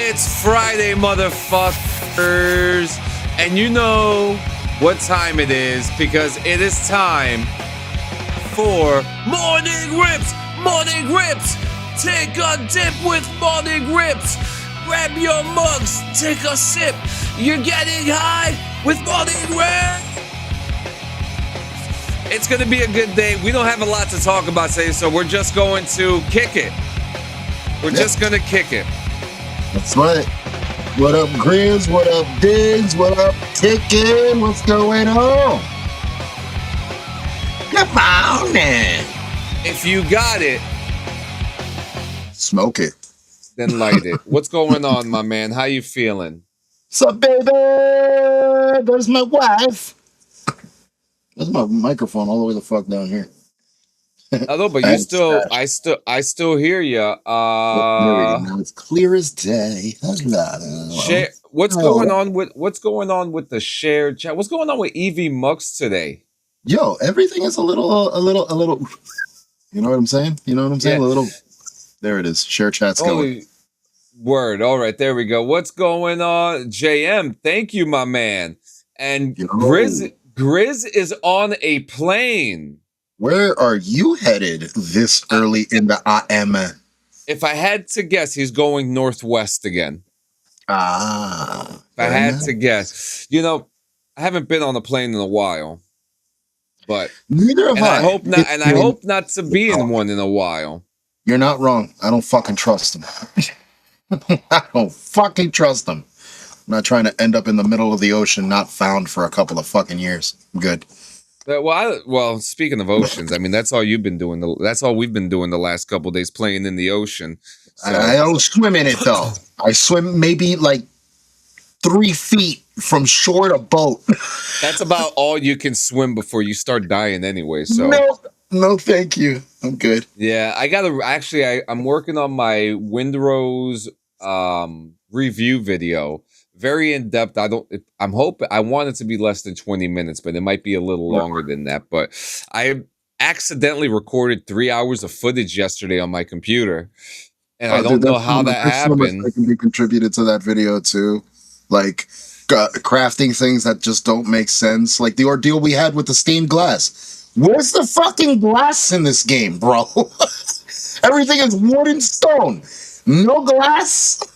It's Friday, motherfuckers. And you know what time it is because it is time for Morning Rips. Morning Rips. Take a dip with Morning Rips. Grab your mugs. Take a sip. You're getting high with Morning Rips. It's going to be a good day. We don't have a lot to talk about today, so we're just going to kick it. We're just going to kick it. That's right. What up, Grizz? What up, Diggs? What up, Tickin? What's going on? Good morning. If you got it, smoke it. Then light it. What's going on, my man? How you feeling? What's up, baby? There's my wife. There's my microphone all the way the fuck down here. Although, but you still, I still hear you. There we go. Now it's clear as day. Share, what's going on with the shared chat? What's going on with EV Mux today? Yo, everything is a little. You know what I'm saying? Yeah. A little. There it is. Share chat's going. Word. All right, there we go. What's going on, JM? Thank you, my man. And Grizz is on a plane. Where are you headed this early in the AM? If I had to guess, he's going northwest again. If I had to guess. You know, I haven't been on a plane in a while. But neither have I. I hope not to be in one in a while. You're not wrong. I don't fucking trust him. I don't fucking trust him. I'm not trying to end up in the middle of the ocean, not found for a couple of fucking years. I'm good. Well, speaking of oceans, I mean, that's all you've been doing. That's all we've been doing the last couple of days, playing in the ocean. So. I don't swim in it, though. I swim maybe like 3 feet from shore to boat. That's about all you can swim before you start dying anyway. So no, thank you. I'm good. Yeah, I'm working on my Windrose review video. Very in depth. I want it to be less than 20 minutes, but it might be a little longer than that. But I accidentally recorded 3 hours of footage yesterday on my computer, and I don't know how that happened. That can be contributed to that video too, like crafting things that just don't make sense, like the ordeal we had with the stained glass. Where's the fucking glass in this game, bro? Everything is wood and stone. No glass.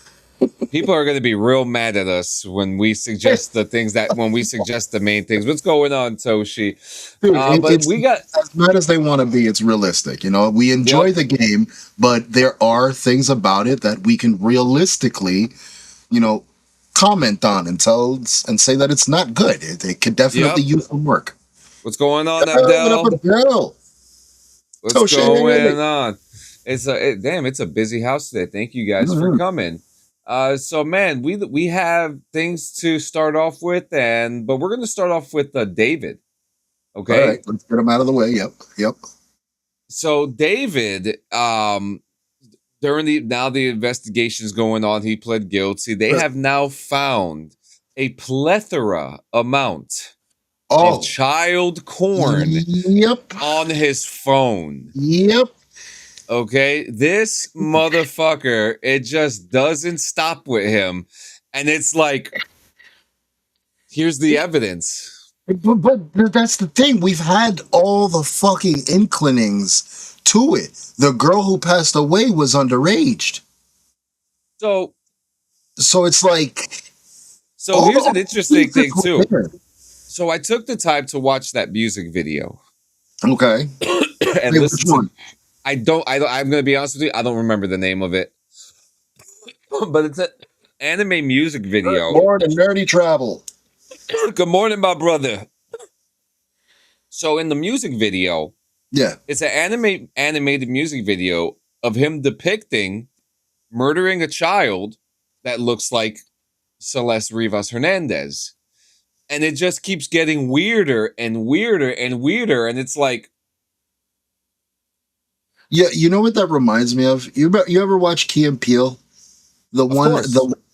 People are going to be real mad at us when we suggest the main things. What's going on, Toshi? Dude, but we got as mad as they want to be. It's realistic, we enjoy the game, but there are things about it that we can realistically, comment on and say that it's not good. It could definitely use some work. What's going on, Abdel? What's going on? It's a busy house today. Thank you guys for coming. So man, we have things to start off with, but we're going to start off with David. Okay, all right, let's get him out of the way. Yep. So David, during the investigation is going on, he pled guilty. They have now found a plethora amount of child corn. On his phone. Yep. Okay, this motherfucker, it just doesn't stop with him. And it's like, here's the evidence. But that's the thing. We've had all the fucking inclinings to it. The girl who passed away was underage. So it's like... So here's an interesting thing, too. So I took the time to watch that music video. Okay. And listen, I'm going to be honest with you, I don't remember the name of it. But it's an anime music video. Good morning, Nerdy Travel. Good morning, my brother. So in the music video, it's an animated music video of him depicting murdering a child that looks like Celeste Rivas Hernandez. And it just keeps getting weirder and weirder and weirder. And it's like... Yeah, you know what that reminds me of? You ever watch Key and Peele? The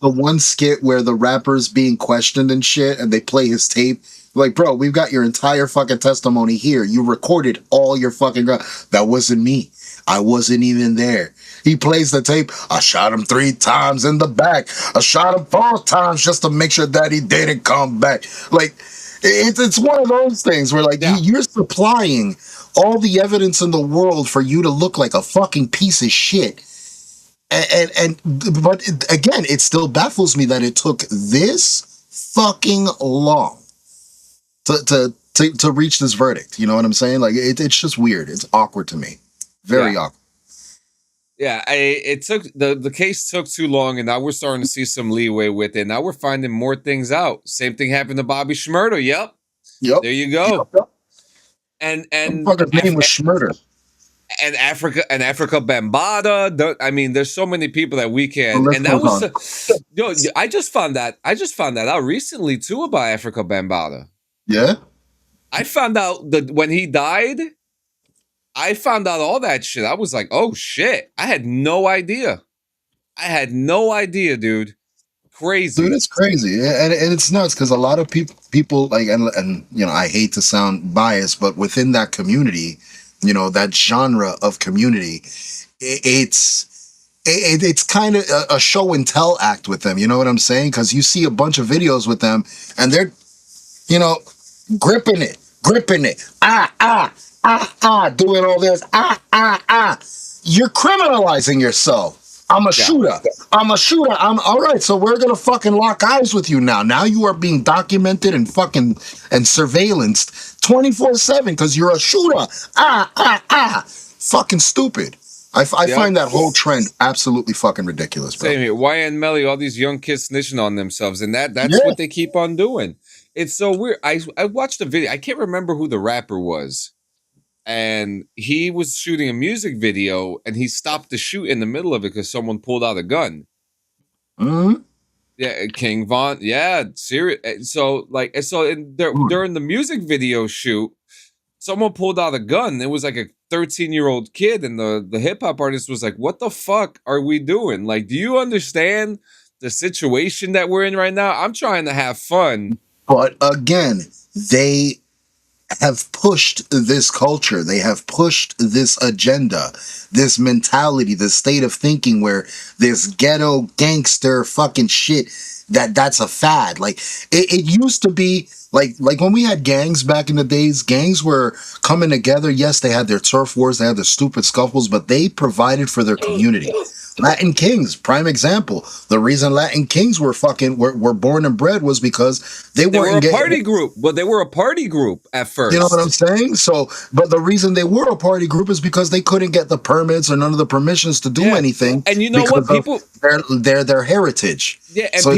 one skit where the rapper's being questioned and shit, and they play his tape Like, bro, we've got your entire fucking testimony here. You recorded all your fucking that wasn't me. I wasn't even there. He plays the tape. I shot him 3 times in the back. I shot him 4 times just to make sure that he didn't come back. Like, it's one of those things where, like, you're supplying all the evidence in the world for you to look like a fucking piece of shit. But again, it still baffles me that it took this fucking long to reach this verdict. You know what I'm saying? Like, it's just weird. It's awkward to me. Very awkward. Yeah, it took the case took too long, and now we're starting to see some leeway with it. Now we're finding more things out. Same thing happened to Bobby Schmurder. Yep. There you go. Yep. And fucker's name was Schmurder. And Africa Bambaataa. I mean, there's so many people that we can. And that was I just found that out recently too about Africa Bambaataa. Yeah. I found out that when he died, I found out all that shit. I was like, oh shit. I had no idea. Dude. Crazy. Dude, it's crazy. And it's nuts because a lot of people like, and you know, I hate to sound biased, but within that community, you know, that genre of community, it's kind of a show and tell act with them. You know what I'm saying? Because you see a bunch of videos with them and they're, you know, gripping it, doing all this, You're criminalizing yourself. I'm a shooter. I'm all right. So we're gonna fucking lock eyes with you now. Now you are being documented and fucking surveillanced 24/7 because you're a shooter. Fucking stupid. I find that whole trend absolutely fucking ridiculous, bro. Same here. YN Melly, all these young kids snitching on themselves, and that's what they keep on doing. It's so weird. I watched a video. I can't remember who the rapper was. And he was shooting a music video and he stopped the shoot in the middle of it because someone pulled out a gun. Mm-hmm. Yeah, King Von. Yeah, serious. So during the music video shoot, someone pulled out a gun. It was like a 13-year-old kid, and the hip hop artist was like, "What the fuck are we doing? Like, do you understand the situation that we're in right now? I'm trying to have fun." But again, they have pushed this culture. They have pushed this agenda, this mentality, this state of thinking where this ghetto gangster fucking shit, that's a fad. Like it used to be like when we had gangs back in the days, gangs were coming together. Yes, they had their turf wars, they had their stupid scuffles, but they provided for their community. Latin Kings, prime example. The reason Latin Kings were born and bred was because they were a party group. Well, they were a party group at first. You know what I'm saying? So, but the reason they were a party group is because they couldn't get the permits or none of the permissions to do anything. And you know what? People their heritage. Yeah, and so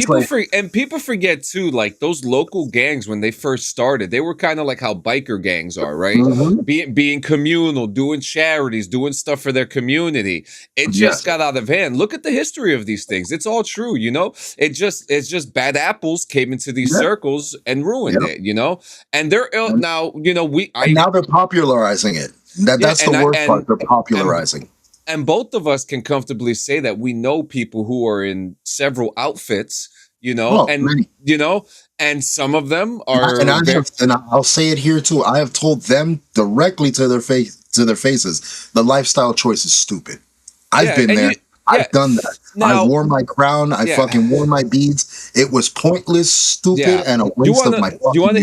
people forget too, like those local gangs when they first started, they were kind of like how biker gangs are, right? Mm-hmm. Being communal, doing charities, doing stuff for their community. It just got out of hand. Look at the history of these things. It's all true, you know? It's just bad apples came into these circles and ruined it, you know? And they're now, you know, now they're popularizing it. That's the worst part. They're popularizing. And both of us can comfortably say that we know people who are in several outfits, you know, you know, and some of them are. And I'll say it here too. I have told them directly to their faces, the lifestyle choice is stupid. I've been there. I've done that. Now, I wore my crown. I fucking wore my beads. It was pointless, stupid, and a waste of my fucking You want to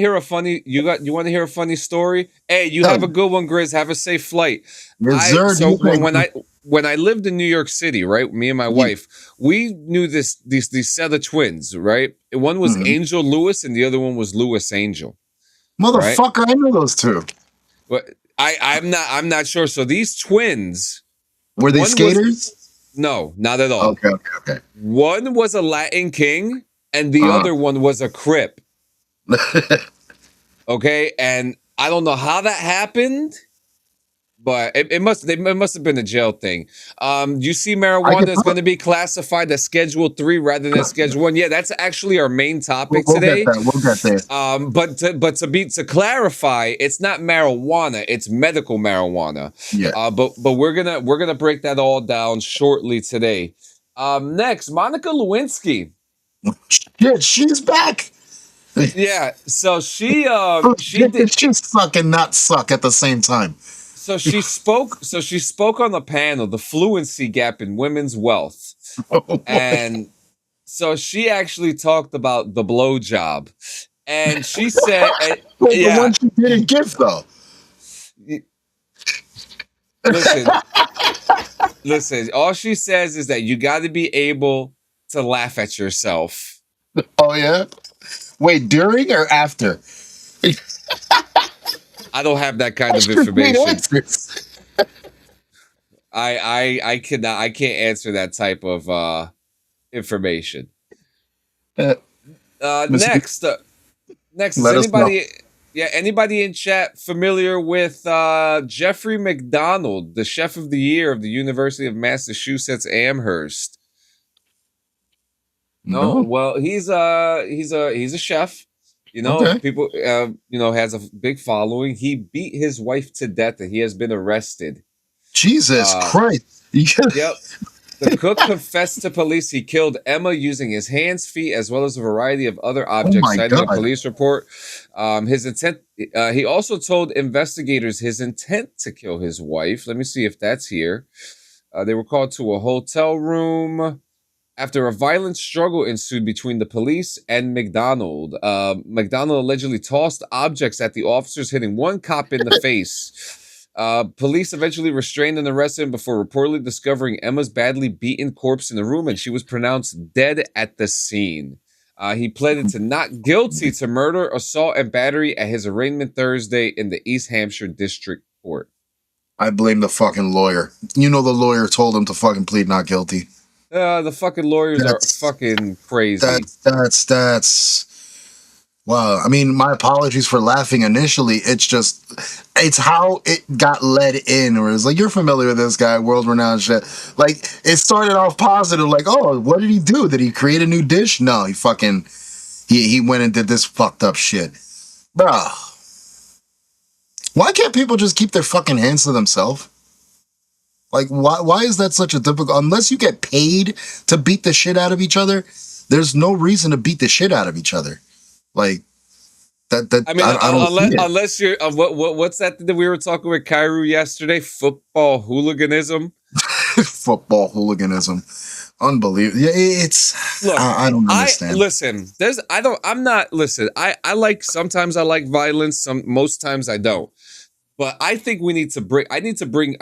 hear a funny? You want to hear a funny story? Hey, you have a good one, Grizz. Have a safe flight. So when I lived in New York City, right, me and my wife, we knew these set of twins, right? One was Angel Lewis, and the other one was Lewis Angel. Motherfucker, right? I know those two. But I'm not sure. So these twins. Were they skaters? No, not at all. Okay. One was a Latin King, and the other one was a Crip. Okay, and I don't know how that happened, but it must have been a jail thing. You see, marijuana is going to be classified as Schedule 3 rather than Schedule 1. Yeah, that's actually our main topic today. We'll get there. But to clarify, it's not marijuana; it's medical marijuana. Yeah. But we're gonna break that all down shortly today. Next, Monica Lewinsky. Shit, she's back. Yeah, so she did. She's fucking not suck at the same time. So she spoke on the panel, the fluency gap in women's wealth, Oh, boy. and so she actually talked about the blowjob, and she said, Wait, the "Yeah, one she didn't give though. listen, listen. All she says is that you got to be able to laugh at yourself." Oh yeah. Wait, during or after? I don't have that kind of That's complete information. answers. I can't answer that type of information. Uh, Miss- Next is Let us know. anybody in chat familiar with Jeffrey McDonald, the chef of the year of the University of Massachusetts Amherst? No, No. well, he's a chef. Okay. People has a big following. He beat his wife to death and he has been arrested. Jesus Uh Christ. yep. The cook confessed to police he killed Emma using his hands, feet, as well as a variety of other Oh objects, my citing a God. police report. His intent. He also told investigators his intent to kill his wife. Let me see if that's here. They were called to a hotel room after a violent struggle ensued between the police and McDonald. McDonald allegedly tossed objects at the officers, hitting one cop in the face. Police eventually restrained and arrested him before reportedly discovering Emma's badly beaten corpse in the room, and she was pronounced dead at the scene. He pleaded to not guilty to murder, assault, and battery at his arraignment Thursday in the East Hampshire District Court. I blame the fucking lawyer. You know the lawyer told him to fucking plead not guilty. The fucking lawyers are That's fucking crazy. that's wow. I mean, my apologies for laughing initially. It's how it got led in, where it's like, you're familiar with this guy, world renowned shit. Like, it started off positive, like, oh, what did he do? Did he create a new dish? No, he went and did this fucked up shit. Bruh. Why can't people just keep their fucking hands to themselves? Like, why is that such a difficult? Unless you get paid to beat the shit out of each other, there's no reason to beat the shit out of each other. Like that. I mean, I don't see it. unless you're what's that we were talking with Kairu yesterday? Football hooliganism. Football hooliganism, unbelievable. Yeah, it's. Look, I don't understand. listen. I'm not. Listen, I like. Sometimes I like violence. Most times I don't. But I think we need to bring. I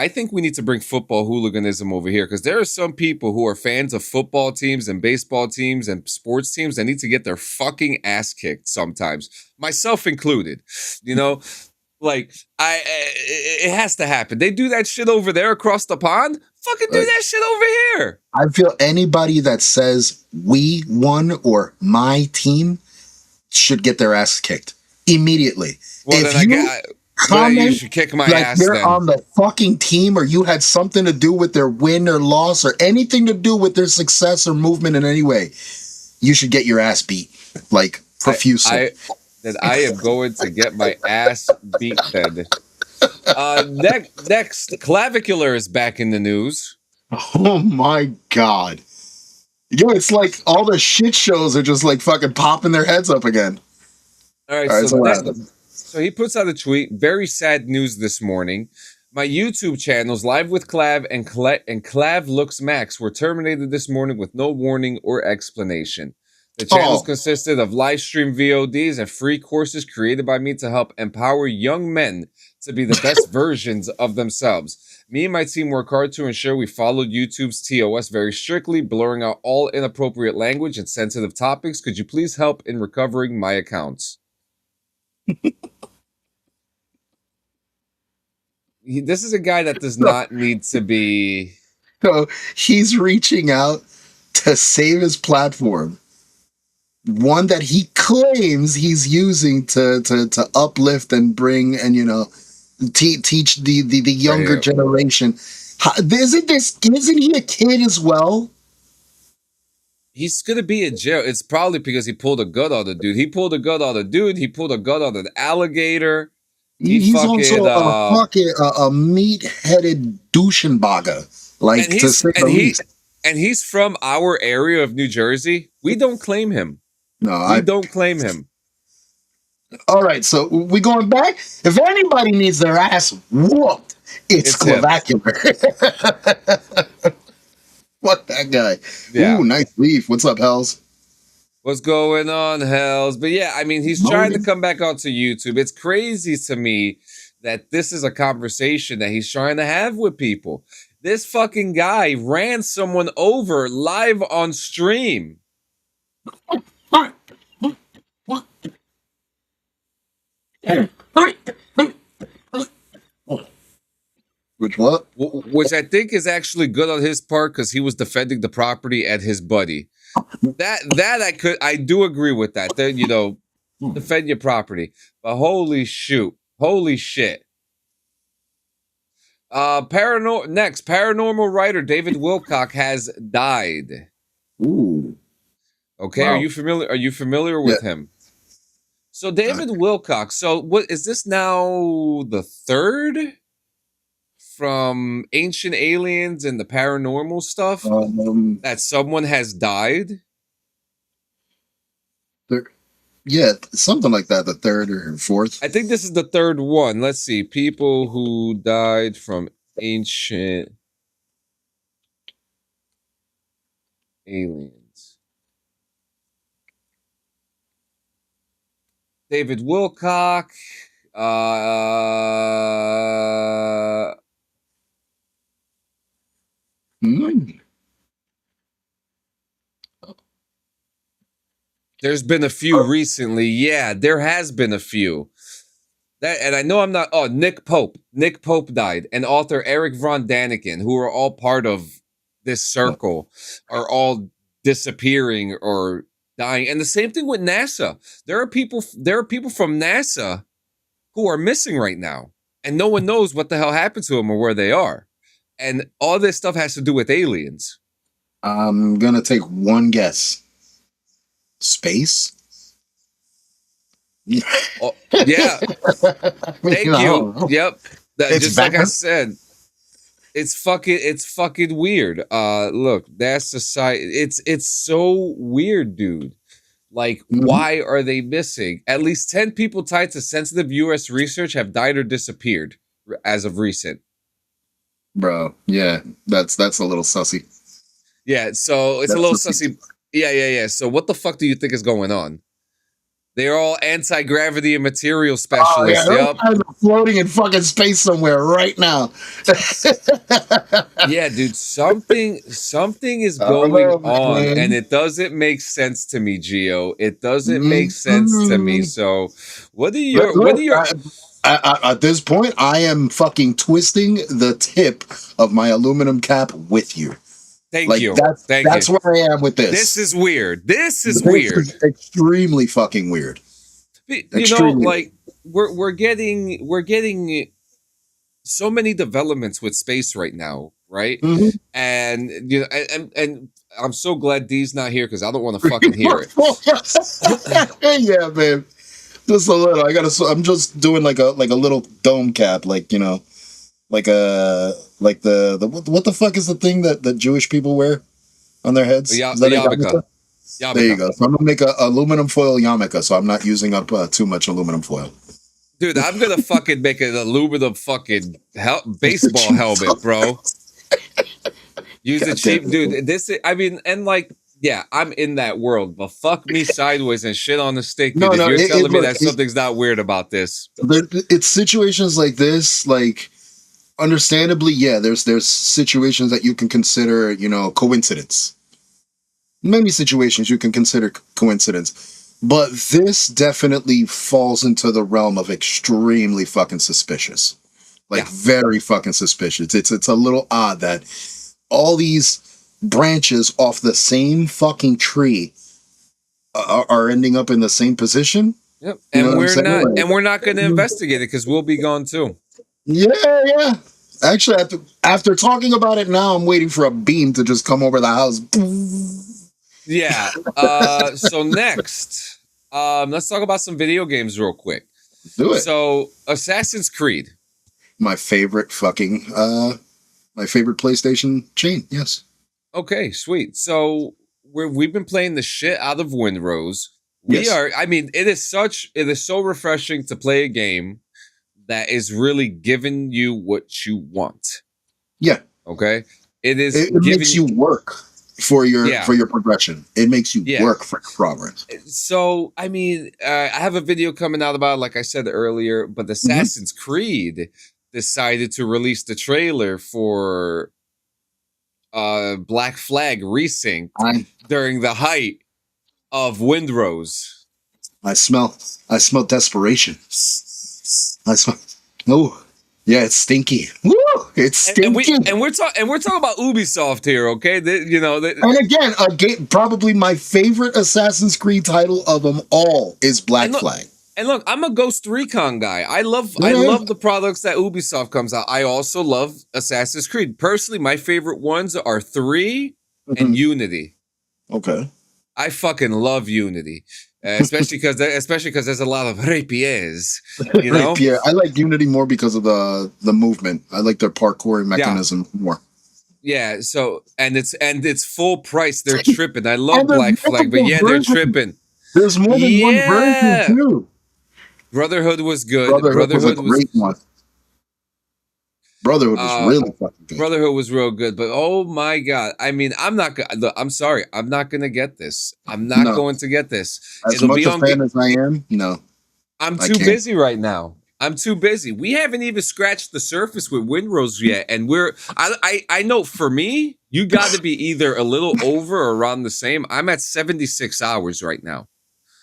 think we need to bring football hooliganism over here, because there are some people who are fans of football teams and baseball teams and sports teams that need to get their fucking ass kicked sometimes, myself included. You know, like it has to happen. They do that shit over there across the pond. Fucking do that shit over here. I feel anybody that says we won or my team should get their ass kicked immediately. Well, If then you then you comment should kick my like ass. you're Then on the fucking team, or you had something to do with their win or loss, or anything to do with their success or movement in any way, you should get your ass beat, like profusely. I am going to get my ass beat. Then next, clavicular is back in the news. Oh my God. Yo, it's like all the shit shows are just like fucking popping their heads up again. All right, All right, so what happened? so he puts out a tweet. Very sad news this morning. My YouTube channels, Live with Clav and Clav Looks Max, were terminated this morning with no warning or explanation. The channels consisted of live stream VODs and free courses created by me to help empower young men to be the best versions of themselves. Me and my team work hard to ensure we followed YouTube's TOS very strictly, blurring out all inappropriate language and sensitive topics. Could you please help in recovering my accounts? This is a guy that does not need to be. So he's reaching out to save his platform, one that he claims he's using to uplift and bring and teach the younger generation. Isn't he a kid as well? He's gonna be in jail. It's probably because he pulled a gun on the dude. He pulled a gun on a dude. He pulled a gun on an alligator. He's also a meat-headed douchenbaga, like, to say the least. And he's from our area of New Jersey. We don't claim him. No, we don't claim him. All right, so we going back. If anybody needs their ass whooped, it's It's him. Clavacular. Fuck that guy. Yeah. Ooh, nice leaf. What's up, Hells? What's going on, Hells? But yeah, I mean, he's trying to Morning. come back onto YouTube. It's crazy to me that this is a conversation that he's trying to have with people. This fucking guy ran someone over live on stream. Which what? Which I think is actually good on his part because he was defending the property and his buddy. That I do agree with that. Then defend your property. But holy shit. Paranormal writer David Wilcock has died. Ooh. Okay, Wow. Are you familiar with him? So David Wilcock. So what is this now the third from Ancient Aliens and the paranormal stuff that someone has died? Yeah, something like that. The third or fourth. I think this is the third one. Let's see. People who died from Ancient Aliens. David Wilcock. There's been a few recently. Yeah, there has been a few. And I know I'm not. Oh, Nick Pope. Nick Pope died, and author Eric Von Daniken, who are all part of this circle, are all disappearing or dying. And the same thing with NASA. There are people from NASA who are missing right now, and no one knows what the hell happened to them or where they are. And all this stuff has to do with aliens. I'm gonna take one guess. Space? Oh, yeah. Thank you. Yep. Just like I said, it's fucking weird. Look, that's society. It's so weird, dude. Like, why are they missing? At least 10 people tied to sensitive U.S. research have died or disappeared as of recent. Bro, yeah, that's a little sussy. Yeah, so it's a little sussy. Yeah. So what the fuck do you think is going on? They're all anti-gravity and material specialists. Yep. I'm floating in fucking space somewhere right now. Yeah, dude, something is going on, and it doesn't make sense to me, Gio. It doesn't make sense to me. So, what are your at this point, I am fucking twisting the tip of my aluminum cap with you. Thank you. That's where I am with this. This is weird. This is extremely fucking weird. We're getting so many developments with space right now, right? Mm-hmm. And and I'm so glad Dee's not here because I don't want to fucking hear it. Yeah, man. Just a little. I'm just doing like a little dome cap, like the what the fuck is the thing that Jewish people wear on their heads? Is that yarmulke? There you go. So I'm gonna make a aluminum foil yarmulke, so I'm not using up too much aluminum foil. Dude, I'm gonna fucking make an aluminum fucking baseball helmet, bro. Use it cheap, dude. Yeah, I'm in that world, but fuck me sideways and shit on the stick, dude. If you're telling me that something's not weird about this. It's situations like this, like, understandably, yeah, there's situations that you can consider, coincidence. Many situations you can consider coincidence. But this definitely falls into the realm of extremely fucking suspicious. Like, very fucking suspicious. It's a little odd that all these branches off the same fucking tree are ending up in the same position. Yep. And we're not going to investigate it because we'll be gone too. Yeah. Actually, after talking about it now, I'm waiting for a beam to just come over the house. Yeah. So next, let's talk about some video games real quick. Do it. So Assassin's Creed. My favorite PlayStation chain. Yes. Okay, sweet. So we've been playing the shit out of Windrose. We Yes. are. I mean, it is so refreshing to play a game that is really giving you what you want. Yeah. Okay, it is It makes giving. you work Yeah, for your progression. It makes you yeah. work for your progress. So, I mean, I have a video coming out about, like I said earlier, but Hmm. Assassin's Creed decided to release the trailer for Black Flag resynced I during the height of Windrose. I smell desperation. I smell. Oh, yeah, it's stinky. Woo! It's And stinky. we're talking about Ubisoft here, okay? And again, a game, probably my favorite Assassin's Creed title of them all is Black and look, Flag. and look, I'm a Ghost Recon guy. I Yeah. love the products that Ubisoft comes out. I also love Assassin's Creed. Personally, my favorite ones are 3 and Mhm. Unity. Okay. I fucking love Unity, especially because there's a lot of rapiers, you Right, know. Pierre. I like Unity more because of the movement. I like their parkour Yeah, mechanism more. yeah. So and it's full price. They're tripping. I love And there's Black Flag, but multiple yeah, they're versions. tripping. There's more than one version Yeah, too. Brotherhood was good. Brotherhood was a Brotherhood was great one. Brotherhood was uh really fucking good. Brotherhood was real good, but oh my god! I mean, I'm not gonna. Look, I'm sorry, I'm not gonna get this. I'm not No, going to get this. as It'll much be a on. fan as I am, no, I'm I too can't. busy right now. I'm too busy. We haven't even scratched the surface with Windrose yet, and I know for me, you got to be either a little over or around the same. I'm at 76 hours right now.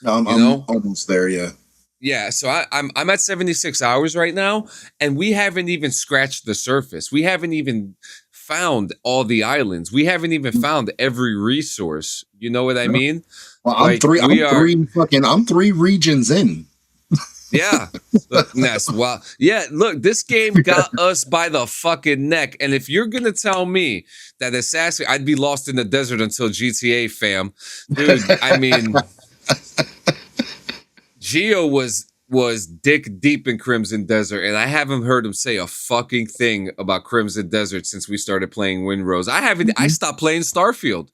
No, You I'm know, almost there. Yeah. yeah. So I'm at 76 hours right now, and we haven't even scratched the surface. We haven't even found all the islands. We haven't even found every resource. You know what I No. mean? Well, Like we are. I'm 3 regions in. Yeah. Look, Ness. Wow. Yeah, look, this game got us by the fucking neck. And if you're gonna tell me that Assassin, I'd be lost in the desert until GTA, fam. Dude, I mean, Geo was dick deep in Crimson Desert, and I haven't heard him say a fucking thing about Crimson Desert since we started playing Windrose. I Mhm. stopped playing Starfield.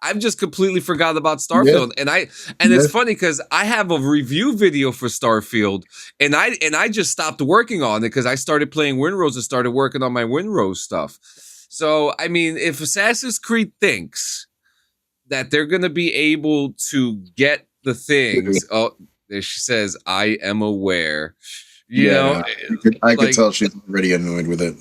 I've just completely forgot about Yeah. Starfield, and Yeah. it's funny because I have a review video for Starfield, and I just stopped working on it because I started playing Windrose and started working on my Windrose stuff. So I mean, if Assassin's Creed thinks that they're gonna be able to get the things, oh, there she says, "I am aware," you Yeah. know, No, I could like, tell she's already annoyed with it.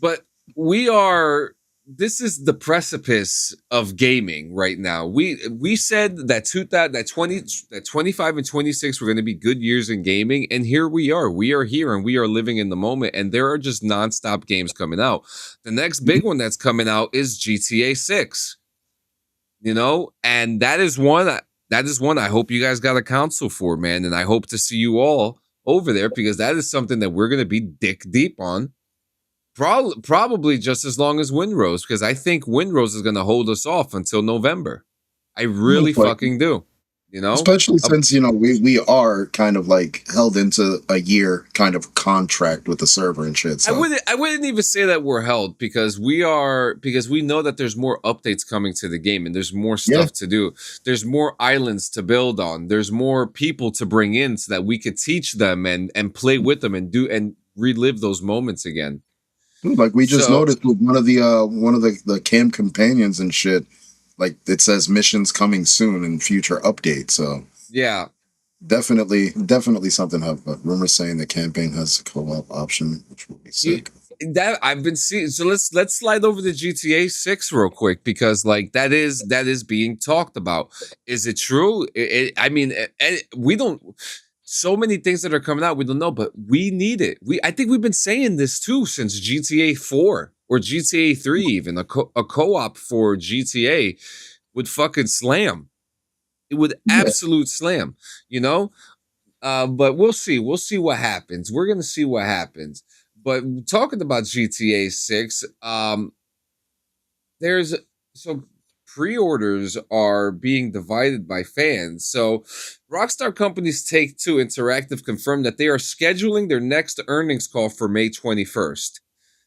but we are. This is the precipice of gaming right now. We said that 25 and 26 were going to be good years in gaming, and here we are. We are here, and we are living in the moment. And there are just nonstop games coming out. The next big one that's coming out is GTA 6. You know, and that is one. That is one I hope you guys got a console for, man. And I hope to see you all over there because that is something that we're going to be dick deep on. Probably just as long as Windrose, because I think Windrose is going to hold us off until November. I really Most likely. fucking do. You know, Especially Uh, since, we are kind of like held into a year kind of contract with the server and shit. So I wouldn't even say that we're held because we know that there's more updates coming to the game and there's more yeah, stuff to do. There's more islands to build on. There's more people to bring in so that we could teach them and play with them and do and relive those moments again. like we just So noticed with one of the camp companions and shit, like it says missions coming soon in future updates. So yeah, definitely something up. But rumors saying the campaign has a co-op option, which will be you, sick. that I've been seeing. So let's slide over to GTA 6 real quick because like that is being talked about. Is it true? I mean, we don't. So many things that are coming out we don't know, but we need it. I think we've been saying this too since GTA 4 or GTA 3, even a co-op for GTA would fucking slam. It would Yeah. absolute slam, you know. But we'll see. We'll see what happens. We're gonna see what happens. But talking about GTA 6, there's so pre-orders are being divided by fans. So Rockstar Company's Take-Two Interactive confirmed that they are scheduling their next earnings call for May 21st.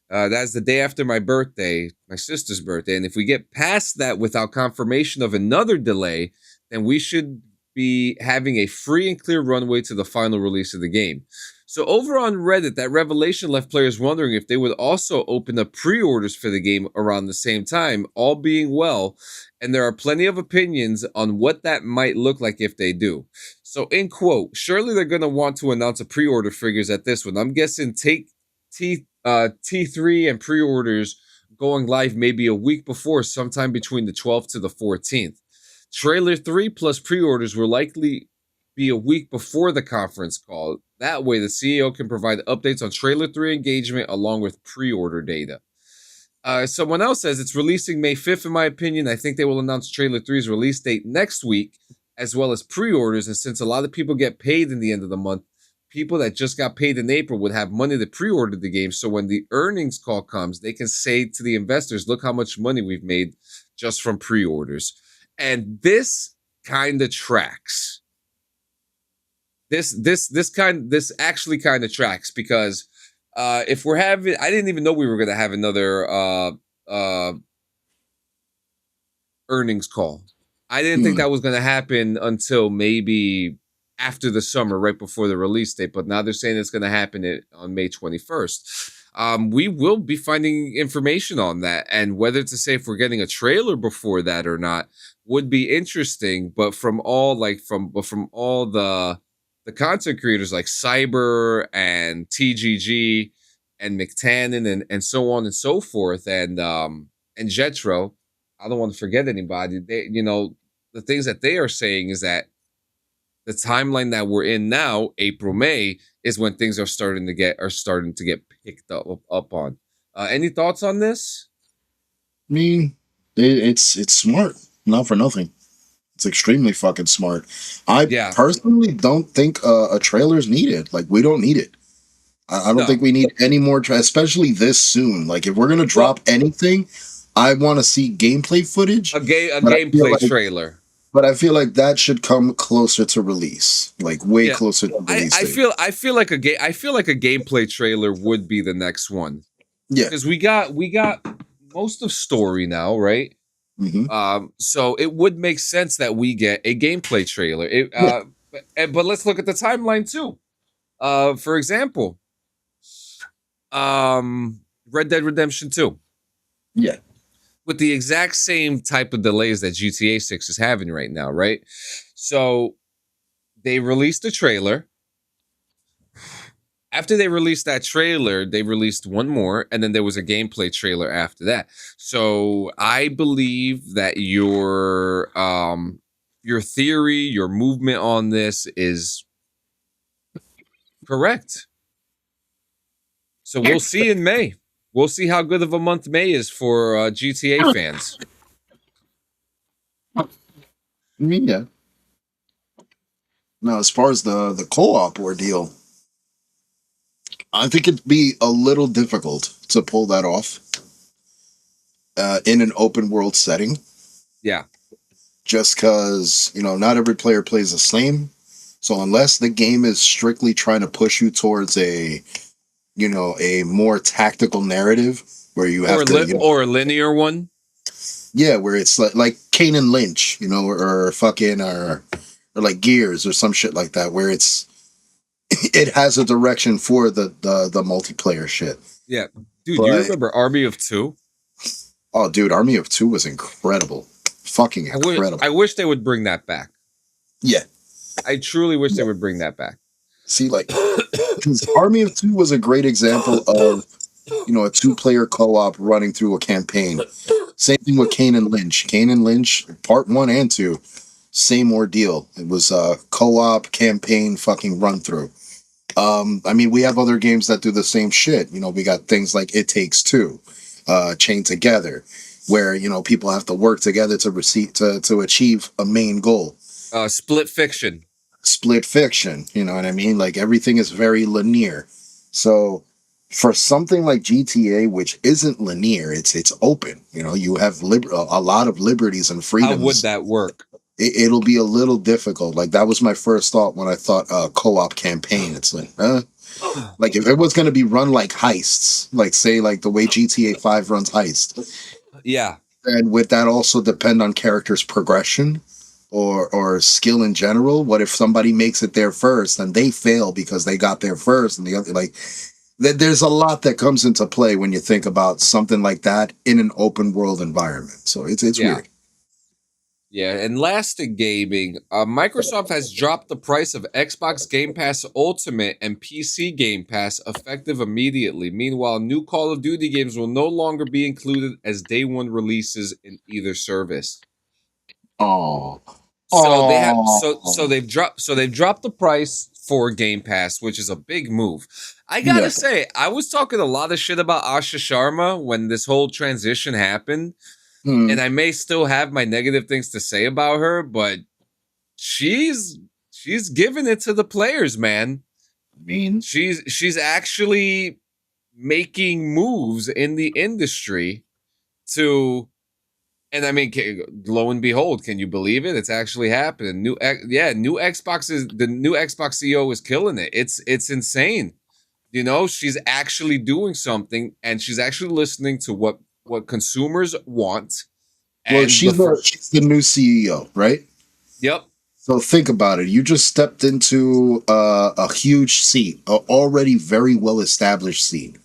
That's the day after my birthday, my sister's birthday. And if we get past that without confirmation of another delay, then we should be having a free and clear runway to the final release of the game. So over on Reddit, that revelation left players wondering if they would also open up pre-orders for the game around the same time, all being well. And there are plenty of opinions on what that might look like if they do. So in quote, surely they're going to want to announce a pre-order figures at this one. I'm guessing T3 and pre-orders going live maybe a week before, sometime between the 12th to the 14th. Trailer 3 plus pre-orders will likely be a week before the conference call. That way, the CEO can provide updates on Trailer 3 engagement along with pre-order data. Someone else says it's releasing May 5th, in my opinion. I think they will announce Trailer 3's release date next week, as well as pre-orders. And since a lot of people get paid in the end of the month, people that just got paid in April would have money to pre-order the game. So when the earnings call comes, they can say to the investors, look how much money we've made just from pre-orders. And this kind of tracks. This actually kind of tracks because if we're having, I didn't even know we were going to have another earnings call. I didn't think that was going to happen until maybe after the summer, right before the release date. But now they're saying it's going to happen on May 21st. We will be finding information on that, and whether to say if we're getting a trailer before that or not would be interesting. But from all the content creators like Cyber and TGG and McTannen and so on and so forth, and Jetro, I don't want to forget anybody. They, the things that they are saying is that the timeline that we're in now, April, May, is when things are starting to get picked up on. Any thoughts on this? I mean, it's smart, not for nothing. It's extremely fucking smart. I personally don't think a trailer is needed. Like, we don't need it. I don't think we need any more, especially this soon. Like, if we're gonna drop anything, I want to see gameplay footage, a gameplay trailer. But I feel like that should come closer to release, like way closer to release. I feel like a gameplay trailer would be the next one. Yeah, because we got most of story now, right? Mm-hmm. So it would make sense that we get a gameplay trailer. But let's look at the timeline too. For example, Red Dead Redemption 2. Yeah. With the exact same type of delays that GTA 6 is having right now, right? So they released a trailer. After they released that trailer, they released one more, and then there was a gameplay trailer after that. So I believe that your theory, your movement on this is correct. So we'll see in May. We'll see how good of a month May is for GTA fans. I mean, yeah. Now, as far as the co-op ordeal, I think it'd be a little difficult to pull that off in an open world setting. Yeah. Just because, not every player plays the same. So unless the game is strictly trying to push you towards a more tactical narrative where you have or a linear one. Yeah, where it's like Kane and Lynch, or like Gears or some shit like that, where it has a direction for the multiplayer shit. Yeah, dude, you remember Army of Two? Oh, dude, Army of Two was incredible, fucking incredible. I wish they would bring that back. Yeah, I truly wish they would bring that back. See, like, Army of Two was a great example of, a two-player co-op running through a campaign. Same thing with Kane and Lynch. Kane and Lynch, part 1 and 2, same ordeal. It was a co-op campaign fucking run-through. I mean, we have other games that do the same shit. We got things like It Takes Two, Chained Together, where, people have to work together to achieve a main goal. Split Fiction. Split Fiction, you know what I mean? Like, everything is very linear. So for something like GTA, which isn't linear, it's open. You have a lot of liberties and freedoms. How would that work? It'll be a little difficult. Like, that was my first thought when I thought co-op campaign. It's like, like, if it was going to be run like heists, like, say, like the way GTA 5 runs heist. Yeah. And would that also depend on characters' progression? or skill in general. What if somebody makes it there first and they fail because they got there first, and the other like there's a lot that comes into play when you think about something like that in an open world environment. So it's Yeah. weird. Yeah, and last in gaming, Microsoft has dropped the price of Xbox Game Pass Ultimate and PC Game Pass effective immediately. Meanwhile, new Call of Duty games will no longer be included as day one releases in either service. Oh, So they have oh, they've dropped the price for Game Pass, which is a big move. I gotta yeah. say, I was talking a lot of shit about Asha Sharma when this whole transition happened, Hmm. and I may still have my negative things to say about her, but she's giving it to the players, man. I mean, She's actually making moves in the industry to, and I mean, lo and behold, can you believe it? It's actually happening. New Xbox is the new Xbox CEO is killing it. It's insane. You know, she's actually doing something, and she's actually listening to what consumers want. well, And the she's the new CEO, right? yep, So think about it. You just stepped into a huge seat, a already very well established seat.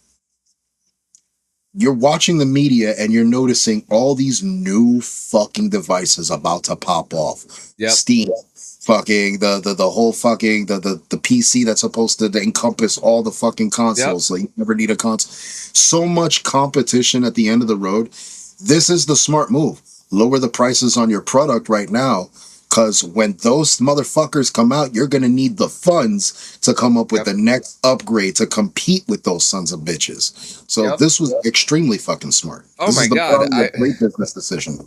You're watching the media and you're noticing all these new fucking devices about to pop off. yep, Steam, fucking the whole fucking the PC that's supposed to encompass all the fucking yep, consoles. So you never need a console. So much competition at the end of the road. This is the smart move. Lower the prices on your product right now. Because when those motherfuckers come out, you're going to need the funds to come up with yep, the next upgrade to compete with those sons of bitches. So yep. this was extremely fucking smart. Oh This my is the god! probably a great business decision.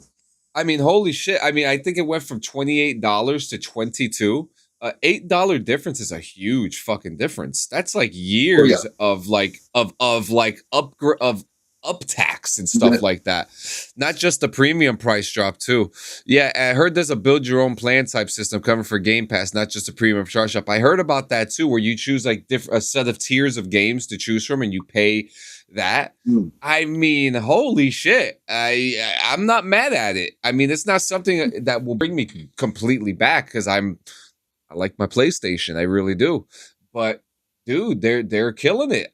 I mean, holy shit! I mean, I think it went from $28 to 22. $8 difference is a huge fucking difference. That's like Oh yeah, years of like upgrade of up tax and yeah. stuff like that. Not just the premium price drop too. Yeah, I heard there's a build your own plan type system coming for Game Pass, not just a premium charge up. I heard about that too, where you choose like a set of tiers of games to choose from, and you pay that. Mm. I mean, holy shit! I'm not mad at it. I mean, it's not something that will bring me completely back because I like my PlayStation, I really do. But dude, they're killing it.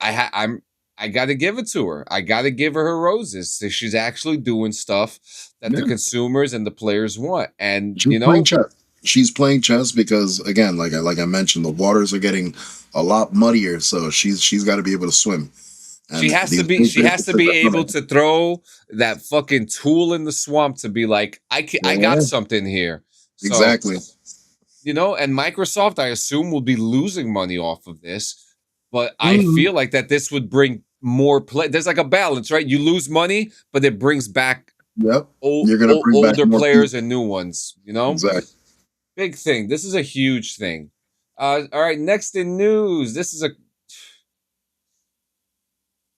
I got to give it to her. I got to give her roses. So she's actually doing stuff that the Yeah. consumers and the players want. And She's playing chess. She's playing chess because again, like I mentioned, the waters are getting a lot muddier. So she's got to be able to swim. she And has to these be big she has to businesses be are able coming. to throw that fucking tool in the swamp to be like, I got Yeah, something here. So exactly. and Microsoft, I assume, will be losing money off of this, but I Mhm. feel like that this would bring more play. There's like a balance, right? You lose money, but it brings back Yep. You're gonna bring back older more players people. and new ones. You know, Exactly. big thing. This is a huge thing. All right, next in news, this is a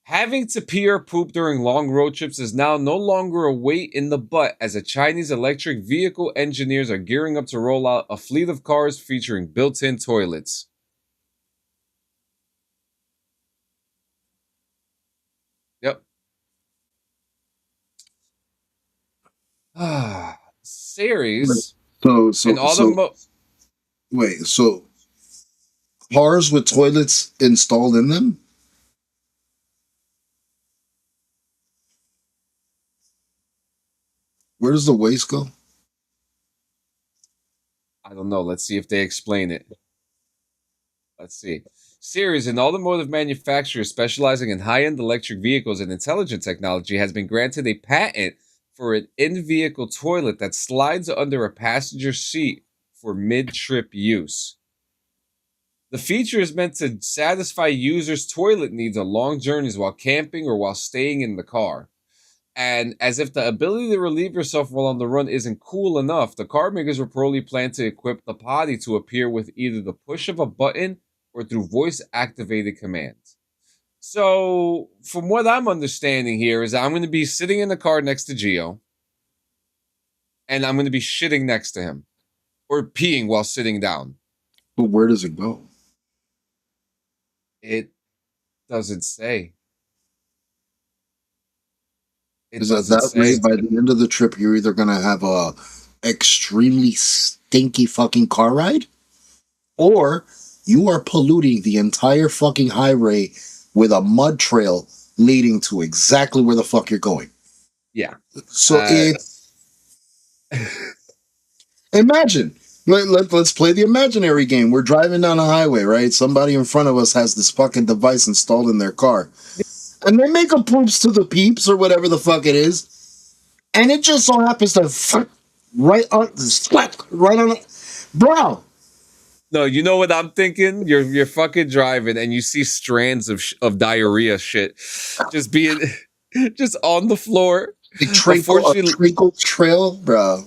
having to pee or poop during long road trips is now no longer a weight in the butt as a Chinese electric vehicle engineers are gearing up to roll out a fleet of cars featuring built-in toilets. Yep. Wait, Series So and so all the so wait, so cars with toilets installed in them? Where does the waste go? I don't know. Let's see if they explain it. Let's see. Series, an automotive manufacturer specializing in high-end electric vehicles and intelligent technology, has been granted a patent for an in-vehicle toilet that slides under a passenger seat for mid-trip use. The feature is meant to satisfy users' toilet needs on long journeys while camping or while staying in the car. And as if the ability to relieve yourself while on the run isn't cool enough, the car makers reportedly plan to equip the potty to appear with either the push of a button or through voice activated commands. So, from what I'm understanding here, is I'm going to be sitting in the car next to Geo, and I'm going to be shitting next to him or peeing while sitting down. But where does it go? It doesn't say. It Is that doesn't that way say. by the end of the trip you're either gonna have extremely stinky fucking car ride, or you are polluting the entire fucking highway with a mud trail leading to exactly where the fuck you're going. Yeah. So imagine. Let's play the imaginary game. We're driving down a highway, right? Somebody in front of us has this fucking device installed in their car. And they make a poops to the peeps or whatever the fuck it is. And it just so happens to right on bro. No, you know what I'm thinking? You're fucking driving and you see strands of diarrhea shit just being just on the floor. A treacle trail, bro.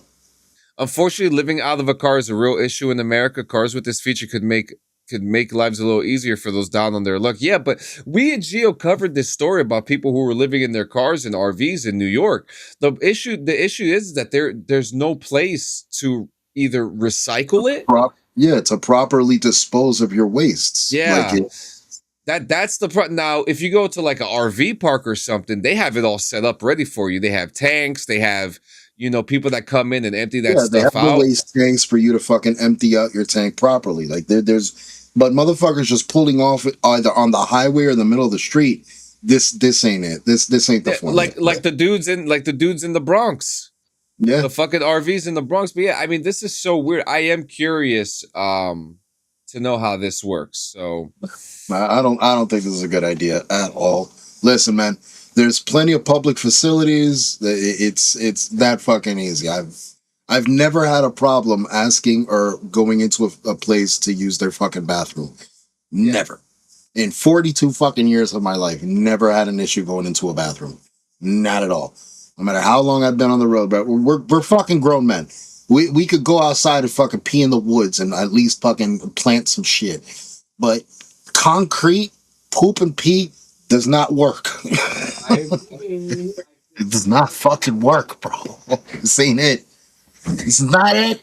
Unfortunately, living out of a car is a real issue in America. Cars with this feature could make lives a little easier for those down on their luck. Yeah, but we and Gio covered this story about people who were living in their cars in RVs in New York. The issue is that there's no place to either recycle it. To properly dispose of your wastes. Yeah. That's the problem. Now, if you go to like an RV park or something, they have it all set up ready for you. They have tanks, they have people that come in and empty that stuff they have out. The waste tanks for you to fucking empty out your tank properly. Like but motherfuckers just pulling off either on the highway or in the middle of the street. This ain't it. This ain't the form. Like the dudes in the Bronx. Yeah, the fucking RVs in the Bronx. But yeah, I mean, this is so weird. I am curious to know how this works. So I don't think this is a good idea at all. Listen, man. There's plenty of public facilities. It's that fucking easy. I've never had a problem asking or going into a place to use their fucking bathroom. Never. In 42 fucking years of my life, never had an issue going into a bathroom. Not at all. No matter how long I've been on the road, but we're fucking grown men. We could go outside and fucking pee in the woods and at least fucking plant some shit. But concrete, poop and pee does not work. It does not fucking work, bro. This ain't it. This is not it.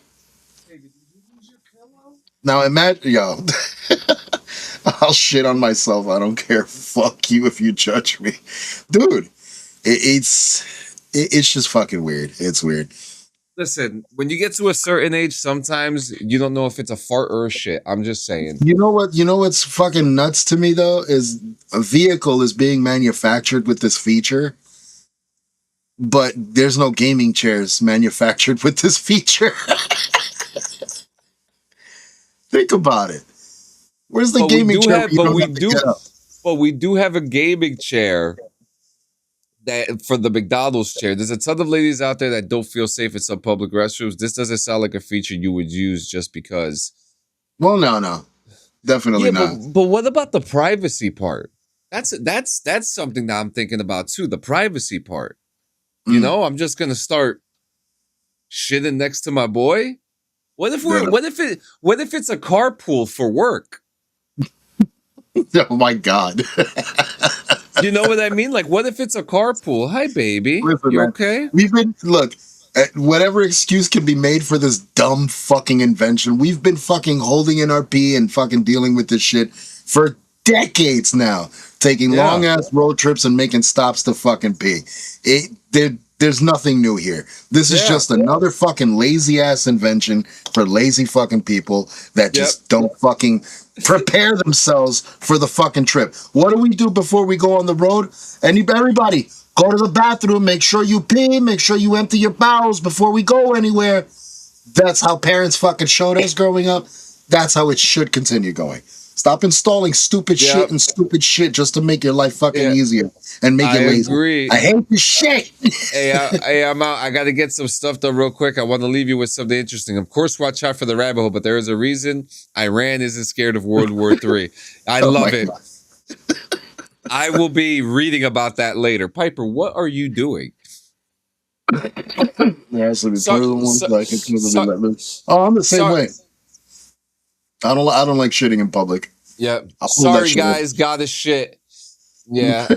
Now imagine, yo. I'll shit on myself. I don't care. Fuck you if you judge me, dude. It's just fucking weird. It's weird. Listen, when you get to a certain age, sometimes you don't know if it's a fart or a shit. I'm just saying. You know what? You know what's fucking nuts to me though is a vehicle is being manufactured with this feature, but there's no gaming chairs manufactured with this feature. Think about it. Where's the gaming chair? But we do have a gaming chair that for the McDonald's chair. There's a ton of ladies out there that don't feel safe in some public restrooms. This doesn't sound like a feature you would use just because. Well, no, definitely not. But what about the privacy part? That's something that I'm thinking about too. The privacy part. You know, I'm just gonna start shitting next to my boy. What if it's a carpool for work? Oh my God. You know what I mean? Like, what if it's a carpool? Hi, baby. Listen, you man, okay? Whatever excuse can be made for this dumb fucking invention, we've been fucking holding in our pee and fucking dealing with this shit for decades now. Taking long ass road trips and making stops to fucking pee. There's nothing new here. This is just another fucking lazy ass invention for lazy fucking people that just don't fucking prepare themselves for the fucking trip. What do we do before we go on the road? Everybody, go to the bathroom, make sure you pee, make sure you empty your bowels before we go anywhere. That's how parents fucking showed us growing up. That's how it should continue going. Stop installing stupid shit and stupid shit just to make your life fucking easier and make it lazy. Agree. I hate this shit. Hey, I'm out. I got to get some stuff done real quick. I want to leave you with something interesting. Of course, watch out for the rabbit hole, but there is a reason Iran isn't scared of World War III. I love it. I will be reading about that later. Piper, what are you doing? I'm the same way. I don't like shitting in public. Yeah. Sorry, guys. Got to shit. Yeah.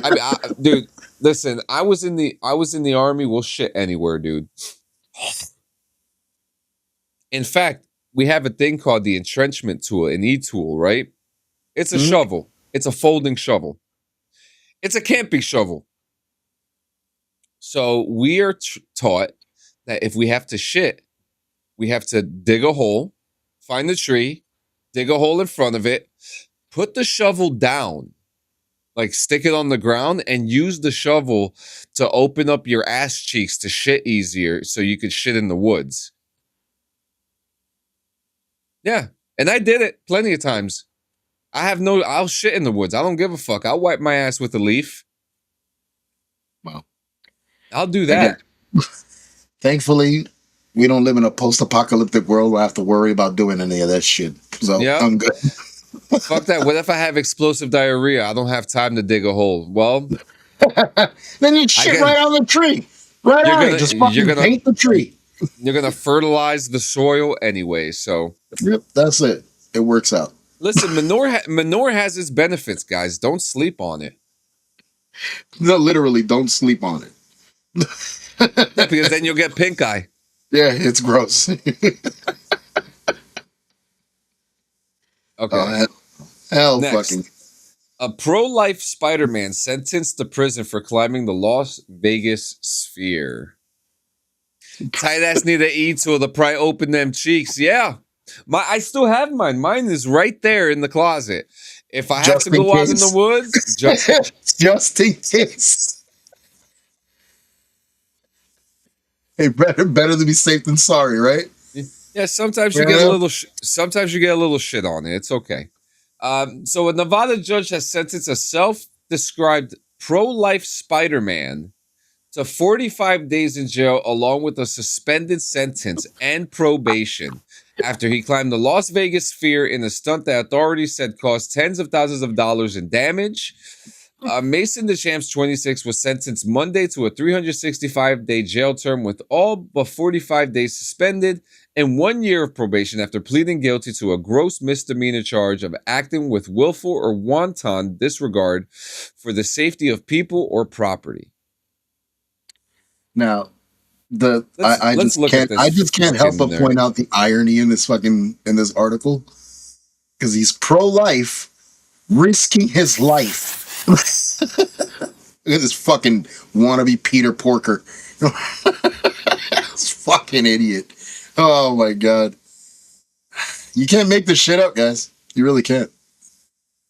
Dude, listen. I was in the army. We'll shit anywhere, dude. In fact, we have a thing called the entrenchment tool, an e-tool, right? It's a shovel. It's a folding shovel. It's a camping shovel. So we are taught that if we have to shit, we have to dig a hole, find the tree, dig a hole in front of it, put the shovel down, like stick it on the ground, and use the shovel to open up your ass cheeks to shit easier so you could shit in the woods. Yeah. And I did it plenty of times. I'll shit in the woods. I don't give a fuck. I'll wipe my ass with a leaf. Well, I'll do that. Again, thankfully, we don't live in a post-apocalyptic world where I have to worry about doing any of that shit. So I'm good. Fuck that. What if I have explosive diarrhea? I don't have time to dig a hole. Well, then you shit right on the tree. Right on it. Just fucking paint the tree. You're going to fertilize the soil anyway, so. Yep, that's it. It works out. Listen, manure has its benefits, guys. Don't sleep on it. No, literally, don't sleep on it. Yeah, because then you'll get pink eye. Yeah, it's gross. Okay. Hell Next, fucking. a pro-life Spider-Man sentenced to prison for climbing the Las Vegas sphere. Tight ass need to eat, so they'll probably open them cheeks. Yeah. I still have mine. Mine is right there in the closet. If I have to go out in the woods, just in case. Hey, better to be safe than sorry, right? Yeah, sometimes you get a little. Sometimes you get a little shit on it. It's okay. So a Nevada judge has sentenced a self-described pro-life Spider-Man to 45 days in jail, along with a suspended sentence and probation, after he climbed the Las Vegas sphere in a stunt that authorities said cost tens of thousands of dollars in damage. Mason DeChamps, 26, was sentenced Monday to a 365-day jail term with all but 45 days suspended and 1 year of probation after pleading guilty to a gross misdemeanor charge of acting with willful or wanton disregard for the safety of people or property. Now, I just can't help but point out the irony in this article, because he's pro-life, risking his life. Look at this fucking wannabe Peter Porker. This fucking idiot. Oh my god. You can't make this shit up, guys. You really can't.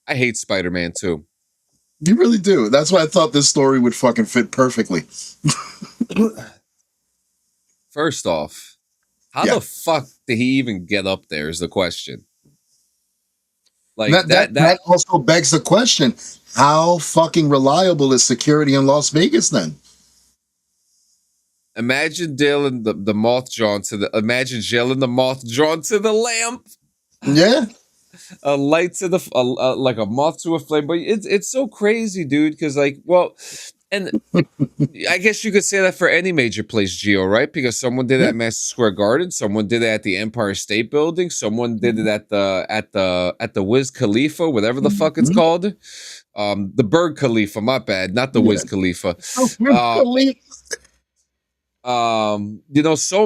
I hate Spider-Man too. You really do. That's why I thought this story would fucking fit perfectly. First off, how the fuck did he even get up there is the question. Like that also begs the question, how fucking reliable is security in Las Vegas then? Imagine jailing the moth drawn to the lamp. Yeah. A light to the like a moth to a flame, but it's so crazy, dude. Because and I guess you could say that for any major place, Gio, right? Because someone did it at Madison Square Garden, someone did it at the Empire State Building, someone did it at the Wiz Khalifa, whatever the fuck it's called, the Burj Khalifa. My bad, not the Wiz Khalifa. So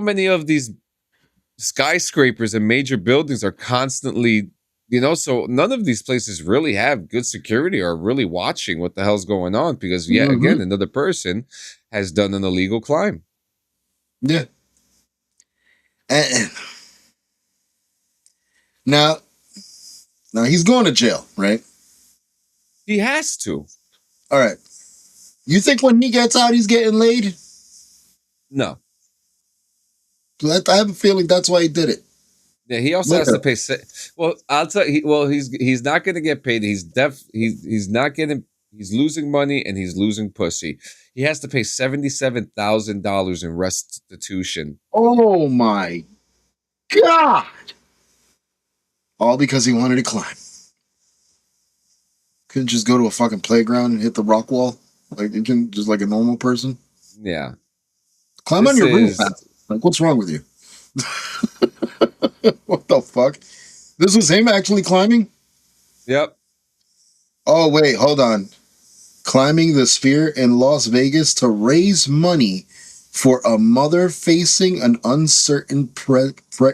many of these skyscrapers and major buildings are constantly. So none of these places really have good security or really watching what the hell's going on because, again, another person has done an illegal climb. Yeah. And now he's going to jail, right? He has to. All right. You think when he gets out, he's getting laid? No. I have a feeling that's why he did it. Yeah, he also has to pay. Well, I'll tell you. Well, he's not going to get paid. He's not getting. He's losing money and he's losing pussy. He has to pay $77,000 in restitution. Oh my god! All because he wanted to climb. Couldn't just go to a fucking playground and hit the rock wall like you can, just like a normal person. Yeah. Climb on your roof. Like, what's wrong with you? What the fuck? This was him actually climbing? Yep. Oh, wait, hold on. Climbing the sphere in Las Vegas to raise money for a mother facing an uncertain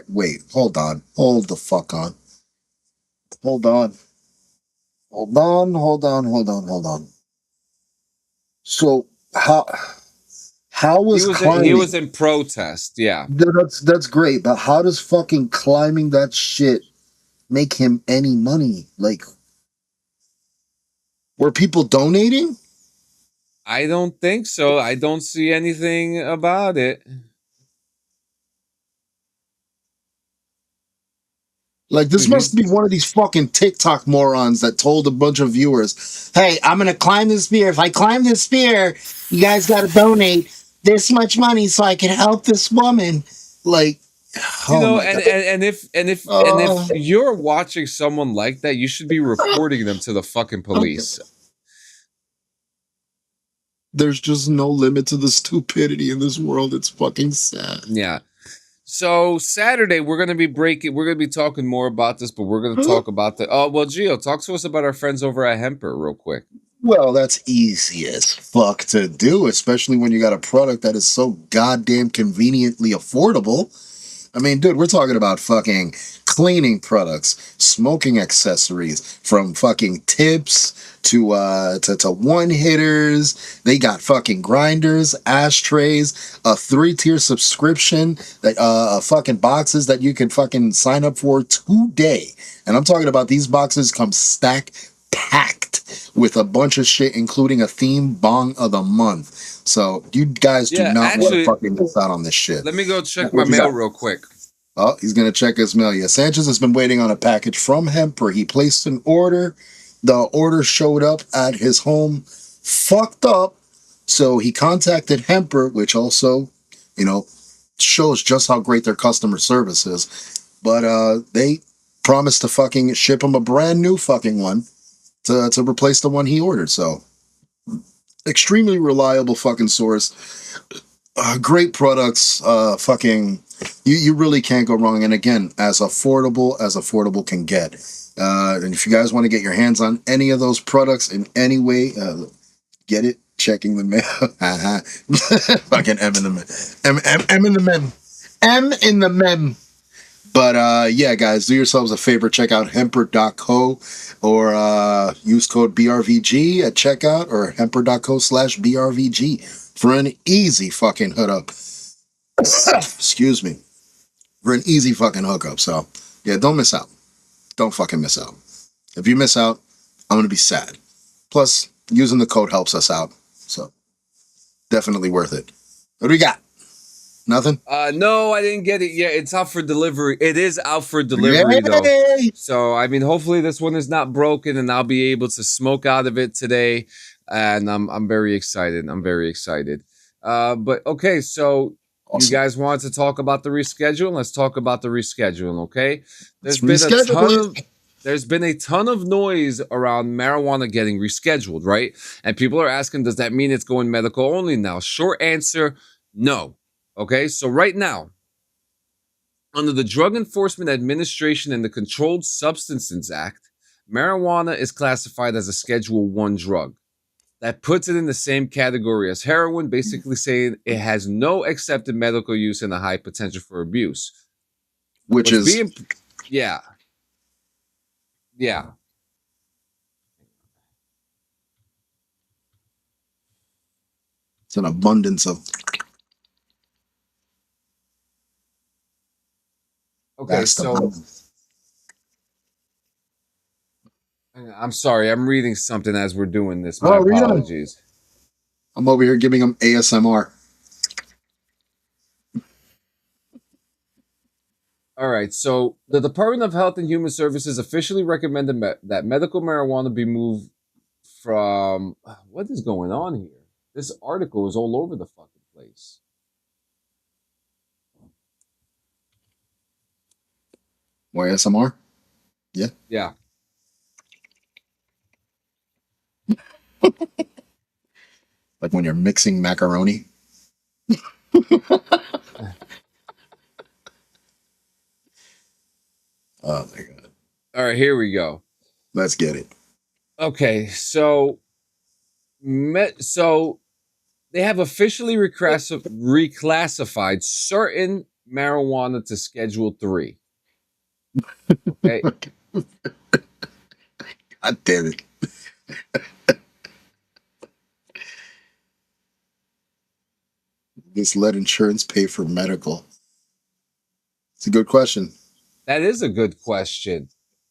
wait, hold on. Hold the fuck on. Hold on. Hold on. So, how How was He was climbing? in protest. Yeah. That's great, but how does fucking climbing that shit make him any money? Like, were people donating? I don't think so. I don't see anything about it. Like, this Dude, must he's be one of these fucking TikTok morons that told a bunch of viewers, "Hey, I'm gonna climb this spear. If I climb this spear, you guys gotta donate this much money so I can help this woman." Like, you oh know, my god. and if Uh, you're watching someone like that, you should be reporting them to the fucking police. there's just no limit to the stupidity in this world. It's fucking sad. Yeah. So Saturday we're gonna be talking more about this, but we're gonna talk about the oh well Gio, talk to us about our friends over at Hemper real quick. Well, that's easy as fuck to do, especially when you got a product that is so goddamn conveniently affordable. I mean, dude, we're talking about fucking cleaning products, smoking accessories, from fucking tips to one hitters. They got fucking grinders, ashtrays, a 3-tier subscription that fucking boxes that you can fucking sign up for today. And I'm talking about these boxes come stacked, packed with a bunch of shit, including a theme bong of the month. So you guys do Yeah, not want to actually, fucking miss out on this shit. let me go check my What you mail got? real quick. Oh, he's going to check his mail. Yeah, Sanchez has been waiting on a package from Hemper. He placed an order. The order showed up at his home fucked up. So he contacted Hemper, which also, you know, shows just how great their customer service is. But they promised to fucking ship him a brand new fucking one to replace the one he ordered. So extremely reliable fucking source. Great products. Fucking, you really can't go wrong. And again, as affordable can get. And if you guys want to get your hands on any of those products in any way, get it. Checking the mail. Fucking M in the mem. M in the mem. M in the mem. But yeah, guys, do yourselves a favor. Check out hemper.co or use code BRVG at checkout or hemper.co/BRVG for an easy fucking hook up. Excuse me. For an easy fucking hookup. So, yeah, don't miss out. Don't fucking miss out. If you miss out, I'm going to be sad. Plus, using the code helps us out. So, definitely worth it. What do we got? Nothing? No, I didn't get it yet. It's out for delivery. It is out for delivery though. Yay! So I mean, hopefully this one is not broken, and I'll be able to smoke out of it today. And I'm very excited. I'm very excited. But okay, so you Awesome. guys want to talk about the reschedule? Let's talk about the reschedule. Okay, Let's reschedule it. there's been a ton of noise around marijuana getting rescheduled, right? And people are asking, does that mean it's going medical only now? Short answer, no. Okay, so right now, under the Drug Enforcement Administration and the Controlled Substances Act, marijuana is classified as a Schedule 1 drug. That puts it in the same category as heroin, basically saying it has no accepted medical use and a high potential for abuse. Which What's is being, yeah, yeah. it's an abundance of Okay, vast so amount. I'm sorry, I'm reading something as we're doing this. My Oh, read 'em. apologies. I'm over here giving them ASMR. All right, so the Department of Health and Human Services officially recommended that medical marijuana be moved from. What is going on here? This article is all over the fucking place. Why ASMR? Yeah. Yeah. Like when you're mixing macaroni. Oh my god. All right, here we go. Let's get it. Okay, so so they have officially reclassified certain marijuana to Schedule 3. Okay. God damn it. Just let insurance pay for medical. It's a good question. That is a good question.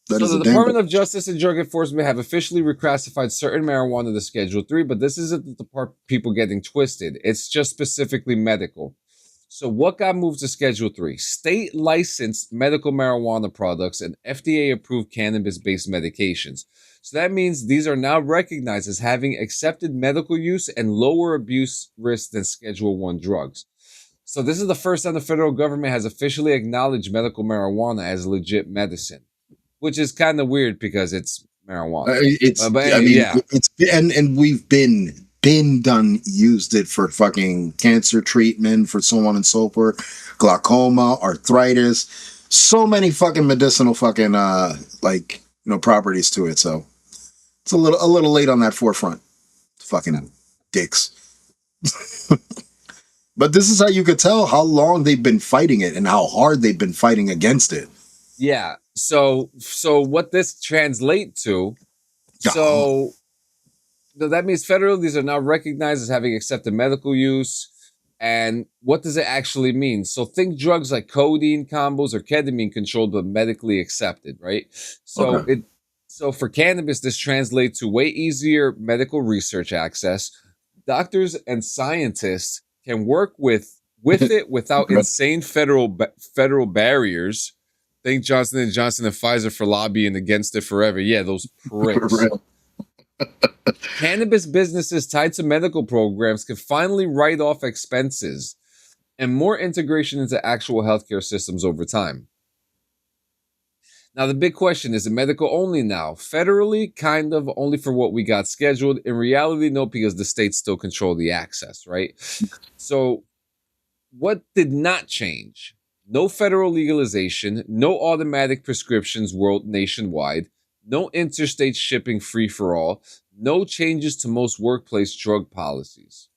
That So is the a damn good Department of question. Justice and Drug Enforcement have officially reclassified certain marijuana to Schedule 3, but this isn't the part people getting twisted. It's just specifically medical. So what got moved to Schedule 3? State licensed medical marijuana products and FDA approved cannabis-based medications. So that means these are now recognized as having accepted medical use and lower abuse risk than Schedule 1 drugs. So this is the first time the federal government has officially acknowledged medical marijuana as legit medicine, which is kind of weird because it's marijuana. But I anyway, mean, yeah, it's and we've been done used it for fucking cancer treatment, for so on and so forth, glaucoma, arthritis, so many fucking medicinal fucking like properties to it. So it's a little late on that forefront. Fucking dicks. But this is how you could tell how long they've been fighting it and how hard they've been fighting against it. yeah. So what this translate to? Oh, So that means federally these are now recognized as having accepted medical use. And what does it actually mean? So think drugs like codeine combos or ketamine controlled but medically accepted, right? So okay. for cannabis, this translates to way easier medical research access. Doctors and scientists can work with it without insane federal barriers. Thank Johnson and Johnson and Pfizer for lobbying against it forever. Yeah, those pricks. Cannabis businesses tied to medical programs can finally write off expenses and more integration into actual healthcare systems over time. Now, the big question is it medical only now? Federally, kind of only for what we got scheduled. In reality, no, because the states still control the access, right? So, what did not change? No federal legalization, no automatic prescriptions nationwide, no interstate shipping free for all, no changes to most workplace drug policies.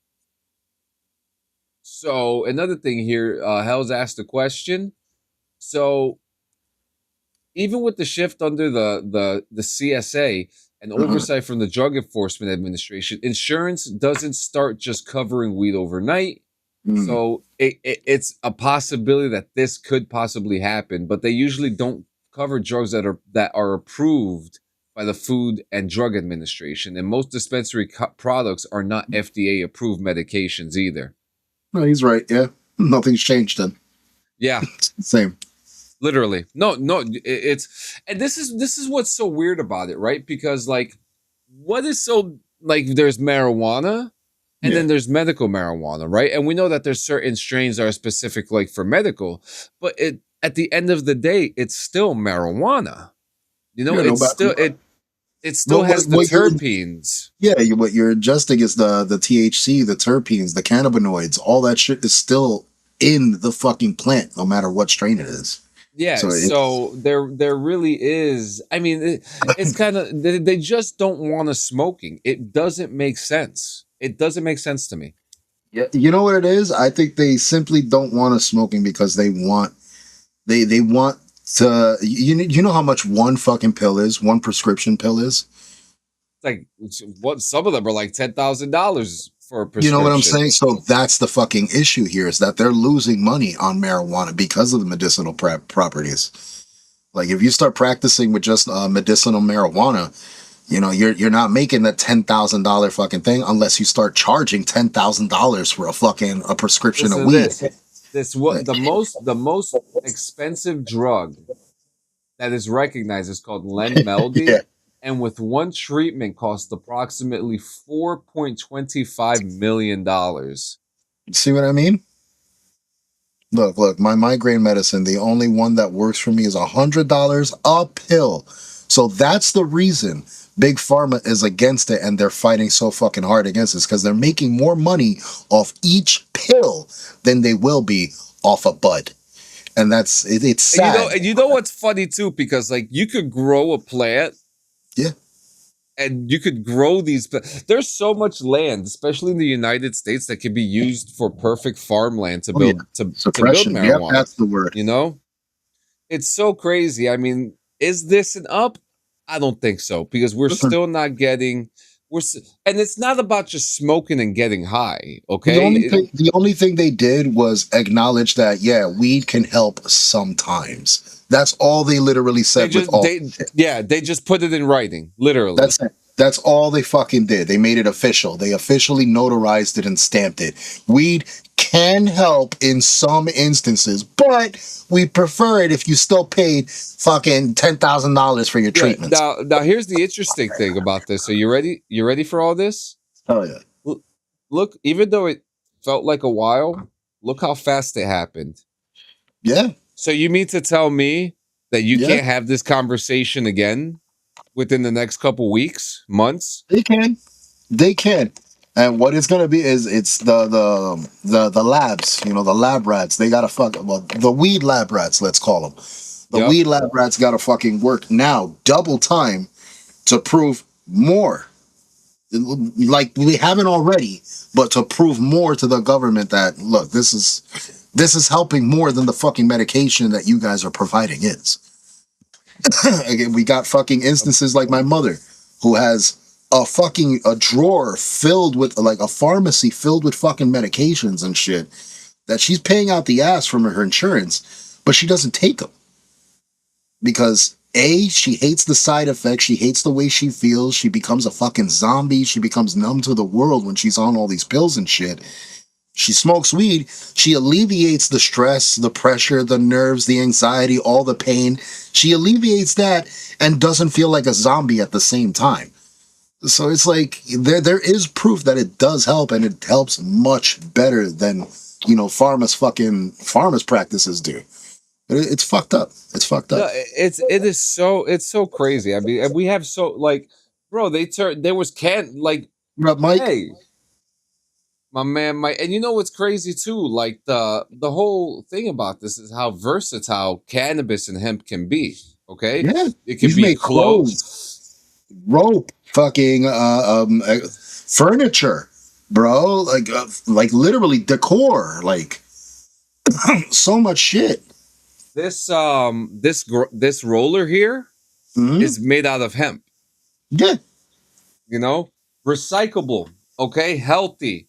So another thing here, Hell's asked a question. So even with the shift under the CSA and oversight from the Drug Enforcement Administration, insurance doesn't start just covering weed overnight. So it's a possibility that this could possibly happen, but they usually don't cover drugs that are approved by the Food and Drug Administration, and most dispensary products are not FDA approved medications either. No, he's right. Yeah, nothing's changed then. Yeah, It's the same. literally. No, it's and this is what's so weird about it, right? Because like, what is so like? There's marijuana. And Yeah. then there's medical marijuana, right? And we know that there's certain strains that are specific like for medical, but it at the end of the day, it's still marijuana. You know, Yeah, no, but it still has the what you terpenes. yeah, what you're adjusting is the THC, the terpenes, the cannabinoids, all that shit is still in the fucking plant, no matter what strain it is. Yeah, So it's so there really is. I mean, it's kind of they just don't want us smoking. It doesn't make sense. It doesn't make sense to me. yeah, you know what it is? I think they simply don't want us smoking because they want to you know how much one fucking pill is, one prescription pill is? It's like what some of them are like $10,000 for a You know what I'm prescription. saying? So that's the fucking issue here is that they're losing money on marijuana because of the medicinal properties. Like if you start practicing with just medicinal marijuana, you're not making that $10,000 fucking thing unless you start charging $10,000 for a prescription Listen of to weed. this what the most expensive drug that is recognized is called Yeah, Lenmeldy, and with one treatment costs approximately $4.25 million. see what I mean? Look, my migraine medicine, the only one that works for me is $100 a pill. So that's the reason Big Pharma is against it and they're fighting so fucking hard against this because they're making more money off each pill than they will be off a bud. And it's sad. And you know what's funny too, because like you could grow a plant Yeah. and you could grow these. There's so much land, especially in the United States, that could be used for perfect farmland to Oh yeah. build to build Suppression. Yeah, marijuana. that's the word. You know, it's so crazy. I mean, is this an up? I don't think so because we're Listen, still not getting And it's not about just smoking and getting high, The okay? only thing, the only thing they did was acknowledge that, yeah, weed can help sometimes. That's all they literally They said with just all. they just put it in writing, literally. That's it. That's all they fucking did. They made it official. They officially notarized it and stamped it. Weed can help in some instances, but we prefer it if you still paid fucking $10,000 for your Yeah. treatments. Now here's the interesting thing about this. Are you ready? You ready for all this? Oh yeah. L- Look, even though it felt like a while, look how fast it happened. Yeah. So you mean to tell me that you Yeah. can't have this conversation again within the next couple weeks, months? They can. They can. And what it's gonna be is it's the labs, the lab rats. They gotta the weed lab rats, let's call them. The Yep. weed lab rats gotta fucking work now, double time, to prove more. Like we haven't already, but to prove more to the government that, look, this is helping more than the fucking medication that you guys are providing is. Again, we got fucking instances like my mother, who has a drawer filled with, like, a pharmacy filled with fucking medications and shit that she's paying out the ass from her insurance, but she doesn't take them because she hates the side effects, she hates the way she feels, she becomes a fucking zombie, she becomes numb to the world when she's on all these pills and shit. She smokes weed, she alleviates the stress, the pressure, the nerves, the anxiety, all the pain. She alleviates that and doesn't feel like a zombie at the same time. So it's like there is proof that it does help, and it helps much better than pharma's practices do. It's fucked up. It's fucked No, up. it's so crazy. I mean, and we have so like, bro, there was can like, But Mike, hey, my man, and you know what's crazy too? Like the whole thing about this is how versatile cannabis and hemp can be. Okay, yeah, it can you be make clothes, rope, fucking furniture, bro. Like literally decor, like so much shit. This roller here Mhm. is made out of hemp. Yeah, You know, recyclable. Okay, healthy.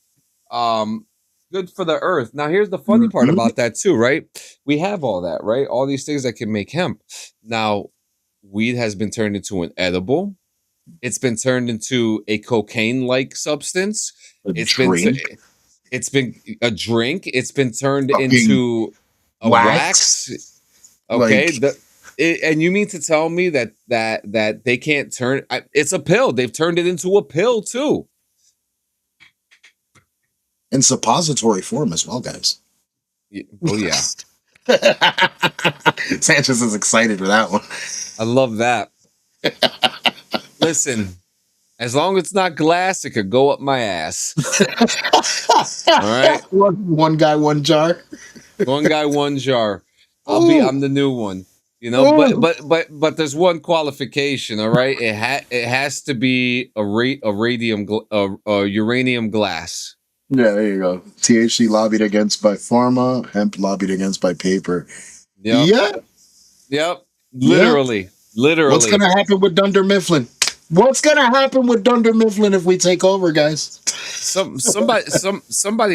Um, good for the earth. Now, here's the funny part Mhm. about that too, right? We have all that, right? All these things that can make hemp. Now, weed has been turned into an edible. It's been turned into a cocaine-like substance. A It's been drink, it's been a drink. It's been turned fucking into a wax. wax, Okay, like. and you mean to tell me that they can't turn? It's a pill. They've turned it into a pill too. In suppository form as well, guys. Oh yeah, Sanchez is excited for that one. I love that. Listen, as long as it's not glass, it could go up my ass. All right, One guy, one jar. one guy, one jar. Ooh. I'm the new one. You know, Ooh. but there's one qualification. All right, it has to be a uranium glass. Yeah, there you go. THC lobbied against by pharma, hemp lobbied against by paper. Yep, Yeah, yep. yeah. Literally. What's gonna happen with Dunder Mifflin? What's gonna happen with Dunder Mifflin if we take over, guys? Somebody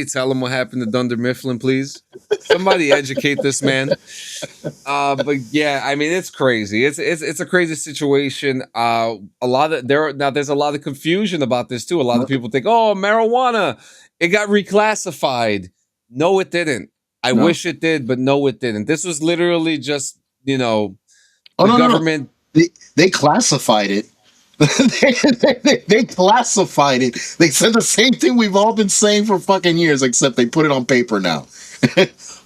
tell him what happened to Dunder Mifflin, please. Somebody educate this man. But yeah, I mean it's crazy. It's a crazy situation. There's a lot of confusion about this too. A lot of people think, oh, marijuana, it got reclassified. No, it didn't. I No. wish it did, but no, it didn't. This was literally just Oh, the no, government. they classified it. They classified it. They said the same thing we've all been saying for fucking years, except they put it on paper now.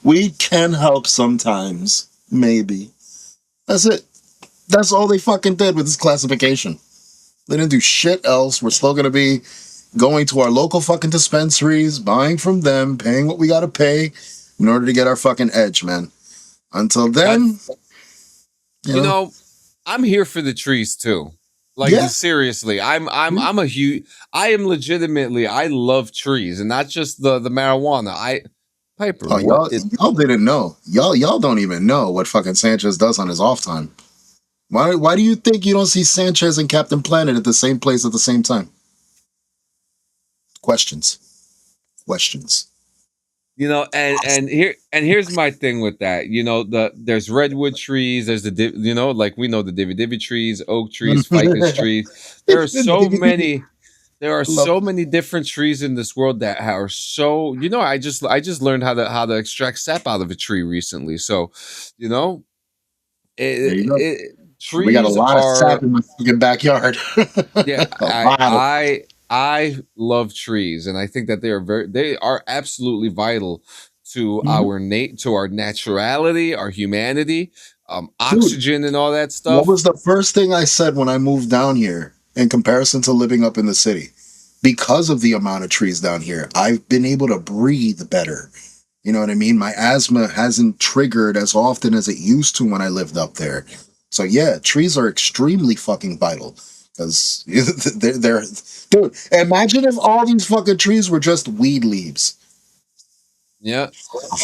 We can help sometimes, maybe. That's it. That's all they fucking did with this classification. They didn't do shit else. We're still gonna be going to our local fucking dispensaries, buying from them, paying what we gotta pay in order to get our fucking edge, man. Until then, You know, I'm here for the trees too. Like Yeah. seriously, I'm a huge. I am legitimately. I love trees, and not just the marijuana. Piper, oh, what? y'all didn't know. Y'all don't even know what fucking Sanchez does on his off time. Why do you think you don't see Sanchez and Captain Planet at the same place at the same time? Questions. Questions. You know, and here's my thing with that. You know, there's redwood trees. There's you know, like we know the divvy trees, oak trees, ficus trees. There are so many. There are Love so many different trees in this world that are so. You know, I just learned how to extract sap out of a tree recently. So, you know, There you go. We got a trees lot of sap are. in my fucking backyard. Yeah, A lot of I love trees, and I think that they are absolutely vital to Mhm. to our naturality, our humanity, Dude, oxygen, and all that what stuff. was the first thing I said when I moved down here in comparison to living up in the city? Because of the amount of trees down here, I've been able to breathe better. You know what I mean? My asthma hasn't triggered as often as it used to when I lived up there. So yeah, trees are extremely fucking vital because they're dude. Imagine if all these fucking trees were just weed leaves. Yeah.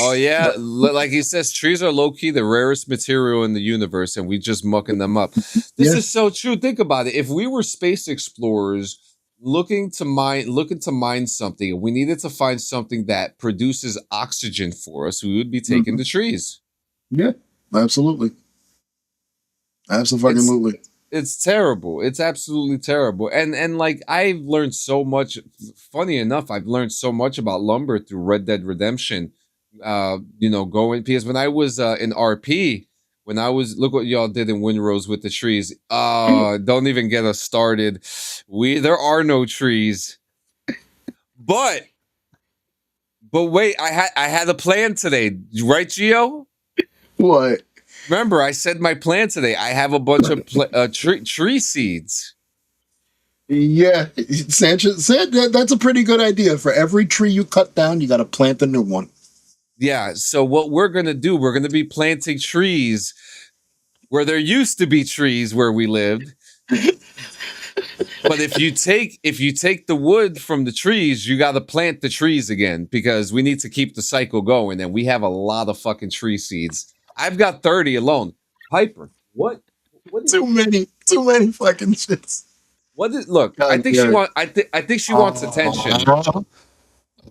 Oh yeah, like he says, trees are low key the rarest material in the universe, and we just mucking them up. This Yeah. is so true. Think about it. If we were space explorers looking to mine something, and we needed to find something that produces oxygen for us, we would be taking Mhm. the trees. Yeah. Absolutely. It's Absolutely. it's terrible. It's absolutely terrible. And like I've learned so much. Funny enough, I've learned so much about lumber through Red Dead Redemption. You know, going because when I was in RP, when I was look what y'all did in Windrose with the trees. Don't even get us started. There are no trees. But wait, I had a plan today, right, Gio? What? Remember, I said my plan today. I have a bunch of tree seeds. Yeah, Sanchez said that's a pretty good idea. For every tree you cut down, you got to plant a new one. Yeah. So what we're gonna do? We're gonna be planting trees where there used to be trees where we lived. But if you take the wood from the trees, you got to plant the trees again because we need to keep the cycle going. And we have a lot of fucking tree seeds. I've got 30 alone. Piper, what? What is? Too many fucking shits. What is? Look, I God think she damn it. want. I think she wants attention.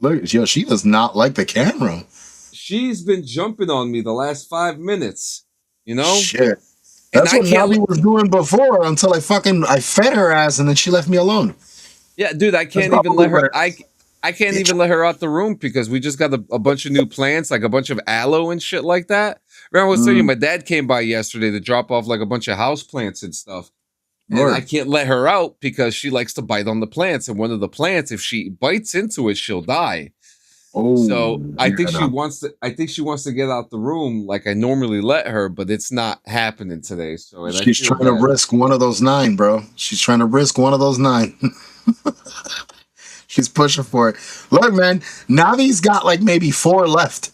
Look, yo, she does not like the camera. She's been jumping on me the last 5 minutes. You know, Shit. and That's I what can't. Navi was doing before until I fed her ass and then she left me alone. Yeah, dude, I That's can't even probably let her. what it I can't is. even let her out the room because we just got a bunch of new plants, like a bunch of aloe and shit like that. Remember, I was telling you, Mm, my dad came by yesterday to drop off like a bunch of house plants and stuff, and I Lord. can't let her out because she likes to bite on the plants. And one of the plants, if she bites into it, she'll die. So Oh, I yeah, think she no. wants to. I think she wants to get out the room like I normally let her, but it's not happening today. So, and I She's feel trying to bad. risk one of those nine, bro. She's trying to risk one of those nine. She's pushing for it. Look, man, Navi's got like maybe four left.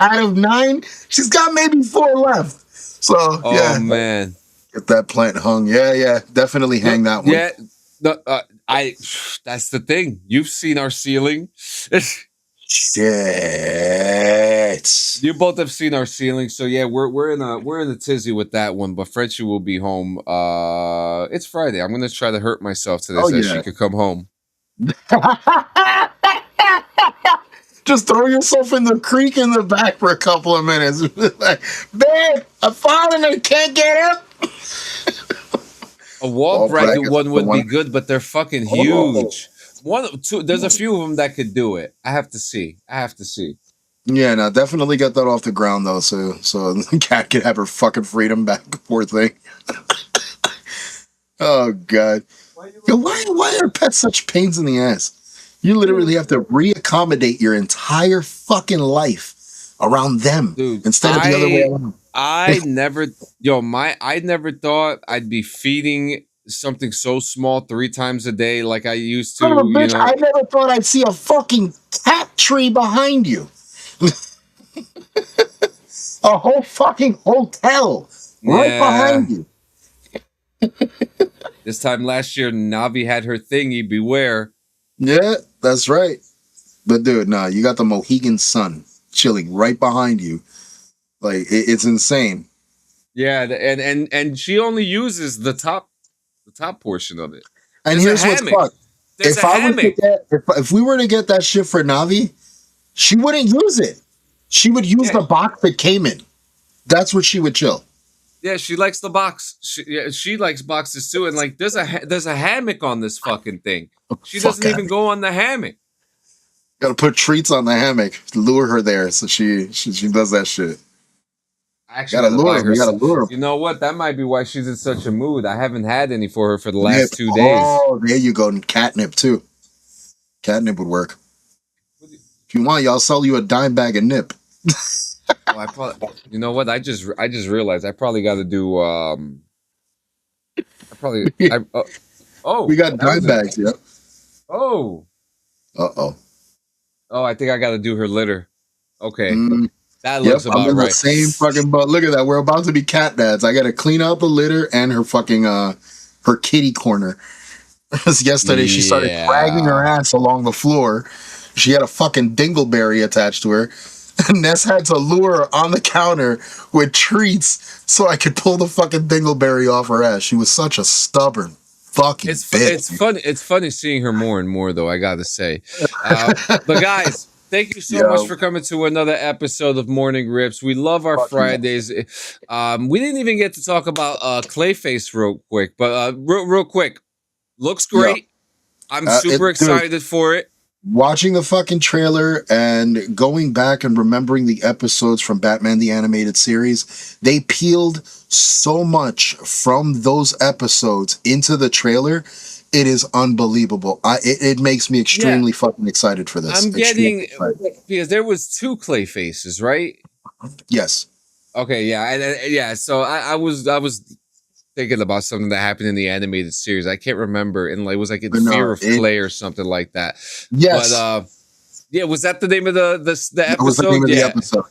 Out of nine, she's got maybe four left. So Oh yeah, man. get that plant hung. Yeah, yeah, definitely Look, hang that one. yeah, I. That's the thing. You've seen our ceiling. Shit. You both have seen our ceiling, so yeah, we're in a tizzy with that one. But Frenchie will be home. It's Friday. I'm gonna try to hurt myself today Oh so that she yeah. could come home. Just throw yourself in the creek in the back for a couple of minutes. Like, babe, I'm falling and I can't get up. A wall Wall bracket brackets, one the would be one. good, but they're fucking Oh. huge. One, two. There's a few of them that could do it. I have to see. I have to see. Yeah, no, definitely get that off the ground though, so the cat can have her fucking freedom back. Poor thing. Oh god. Yo, why are pets such pains in the ass? You literally have to reaccommodate your entire fucking life around them Dude, instead of the other way I around. I never I never thought I'd be feeding something so small 3 times a day like I used Son of a to, bitch, I never thought I'd see a fucking cat tree behind you. A whole fucking hotel right Yeah. behind you. This time last year Navi had her thingy, beware. Yeah, that's right. But dude, nah, you got the Mohegan Sun chilling right behind you. Like it's insane. Yeah, and she only uses the top portion of it. And here's what's fucked. There's a hammock. If we were to get that shit for Navi, she wouldn't use it. She would use the box it came in. That's what she would chill. Yeah, she likes the box. She likes boxes too. And like, there's a hammock on this fucking thing. She doesn't even go on the hammock. Got to put treats on the hammock to lure her there, so she does that shit. Actually, gotta lure her. You know what? That might be why she's in such a mood. I haven't had any for her for the last 2 days. Oh, there you go. And catnip too. Catnip would work. If you want, y'all sell you a dime bag of nip. You know what? I just realized I probably got to do. We got dime bags. Yep. Oh. Oh, I think I got to do her litter. Okay. That looks about I'm in right. The same fucking boat. Look at that. We're about to be cat dads. I got to clean out the litter and her fucking her kitty corner. Yesterday she started dragging her ass along the floor. She had a fucking dingleberry attached to her. Ness had to lure her on the counter with treats so I could pull the fucking dingleberry off her ass. She was such a stubborn fucking bitch. It's funny seeing her more and more, though, I gotta say. But guys, thank you so much for coming to another episode of Morning Rips. We love our Fridays. We didn't even get to talk about Clayface real quick, but real quick, looks great. I'm super excited for it. Watching the fucking trailer and going back and remembering the episodes from Batman the Animated Series, they peeled so much from those episodes into the trailer. It is unbelievable. It makes me extremely fucking excited for this. I'm getting because there was 2 Clayfaces, right? Yes. Okay. Yeah. So I was thinking about something that happened in the animated series. I can't remember. And it was like in Fear of Clay or something like that. Yes. But was that the name of the episode? That was the name of the episode.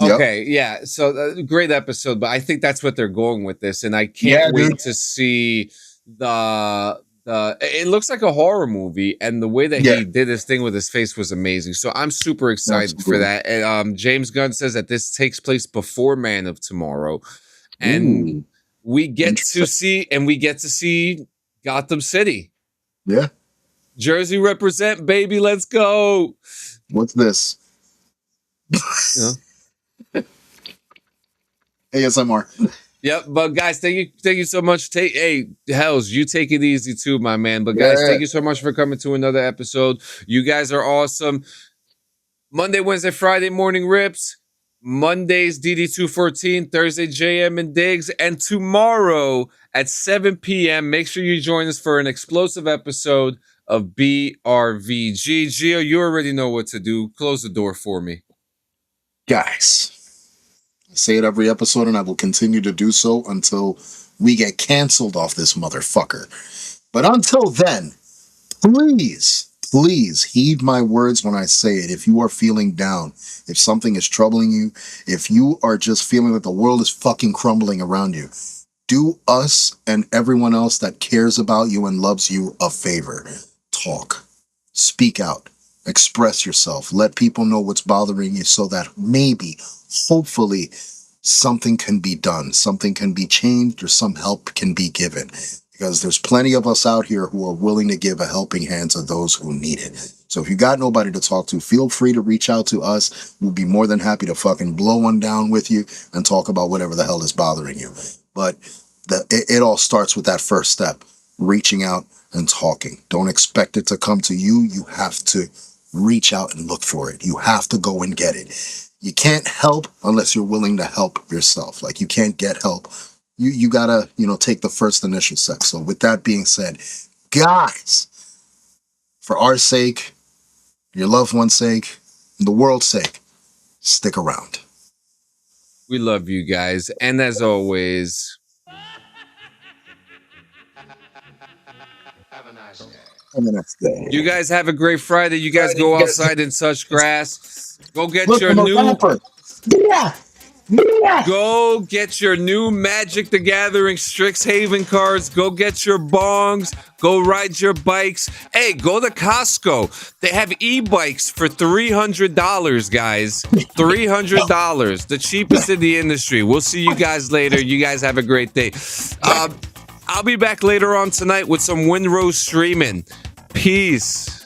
Okay. Yeah. So great episode. But I think that's what they're going with this, and I can't wait to see the. It looks like a horror movie, and the way that he did this thing with his face was amazing. So I'm super excited for that. And James Gunn says that this takes place before Man of Tomorrow, and we get to see Gotham City. Yeah, Jersey represent, baby. Let's go. What's this? ASMR. Yep, but guys, thank you so much. Hells, you take it easy too, my man. But guys, thank you so much for coming to another episode. You guys are awesome. Monday, Wednesday, Friday, Morning Rips. Mondays, DD214. Thursday, JM and Diggs. And tomorrow at 7 p.m., make sure you join us for an explosive episode of BRVG. Gio, you already know what to do. Close the door for me. Guys. I say it every episode, and I will continue to do so until we get canceled off this motherfucker. But until then, please heed my words when I say it. If you are feeling down, if something is troubling you, if you are just feeling that the world is fucking crumbling around you, do us and everyone else that cares about you and loves you a favor. Talk. Speak out. Express yourself. Let people know what's bothering you so that maybe, hopefully, something can be done, something can be changed, or some help can be given. Because there's plenty of us out here who are willing to give a helping hand to those who need it. So if you got nobody to talk to, feel free to reach out to us. We'll be more than happy to fucking blow one down with you and talk about whatever the hell is bothering you. But it all starts with that first step, reaching out and talking. Don't expect it to come to you. You have to reach out and look for it. You have to go and get it. You can't help unless you're willing to help yourself. Like, you can't get help. You gotta, take the first initial step. So with that being said, guys, for our sake, your loved one's sake, and the world's sake, stick around. We love you guys. And as always, have a nice day. You guys have a great Friday. You guys go outside and touch grass. Go get your new Go get your new Magic the Gathering Strixhaven cards. Go get your bongs. Go ride your bikes. Hey, go to Costco. They have e-bikes for $300, guys. $300. The cheapest in the industry. We'll see you guys later. You guys have a great day. I'll be back later on tonight with some Windrose streaming. Peace.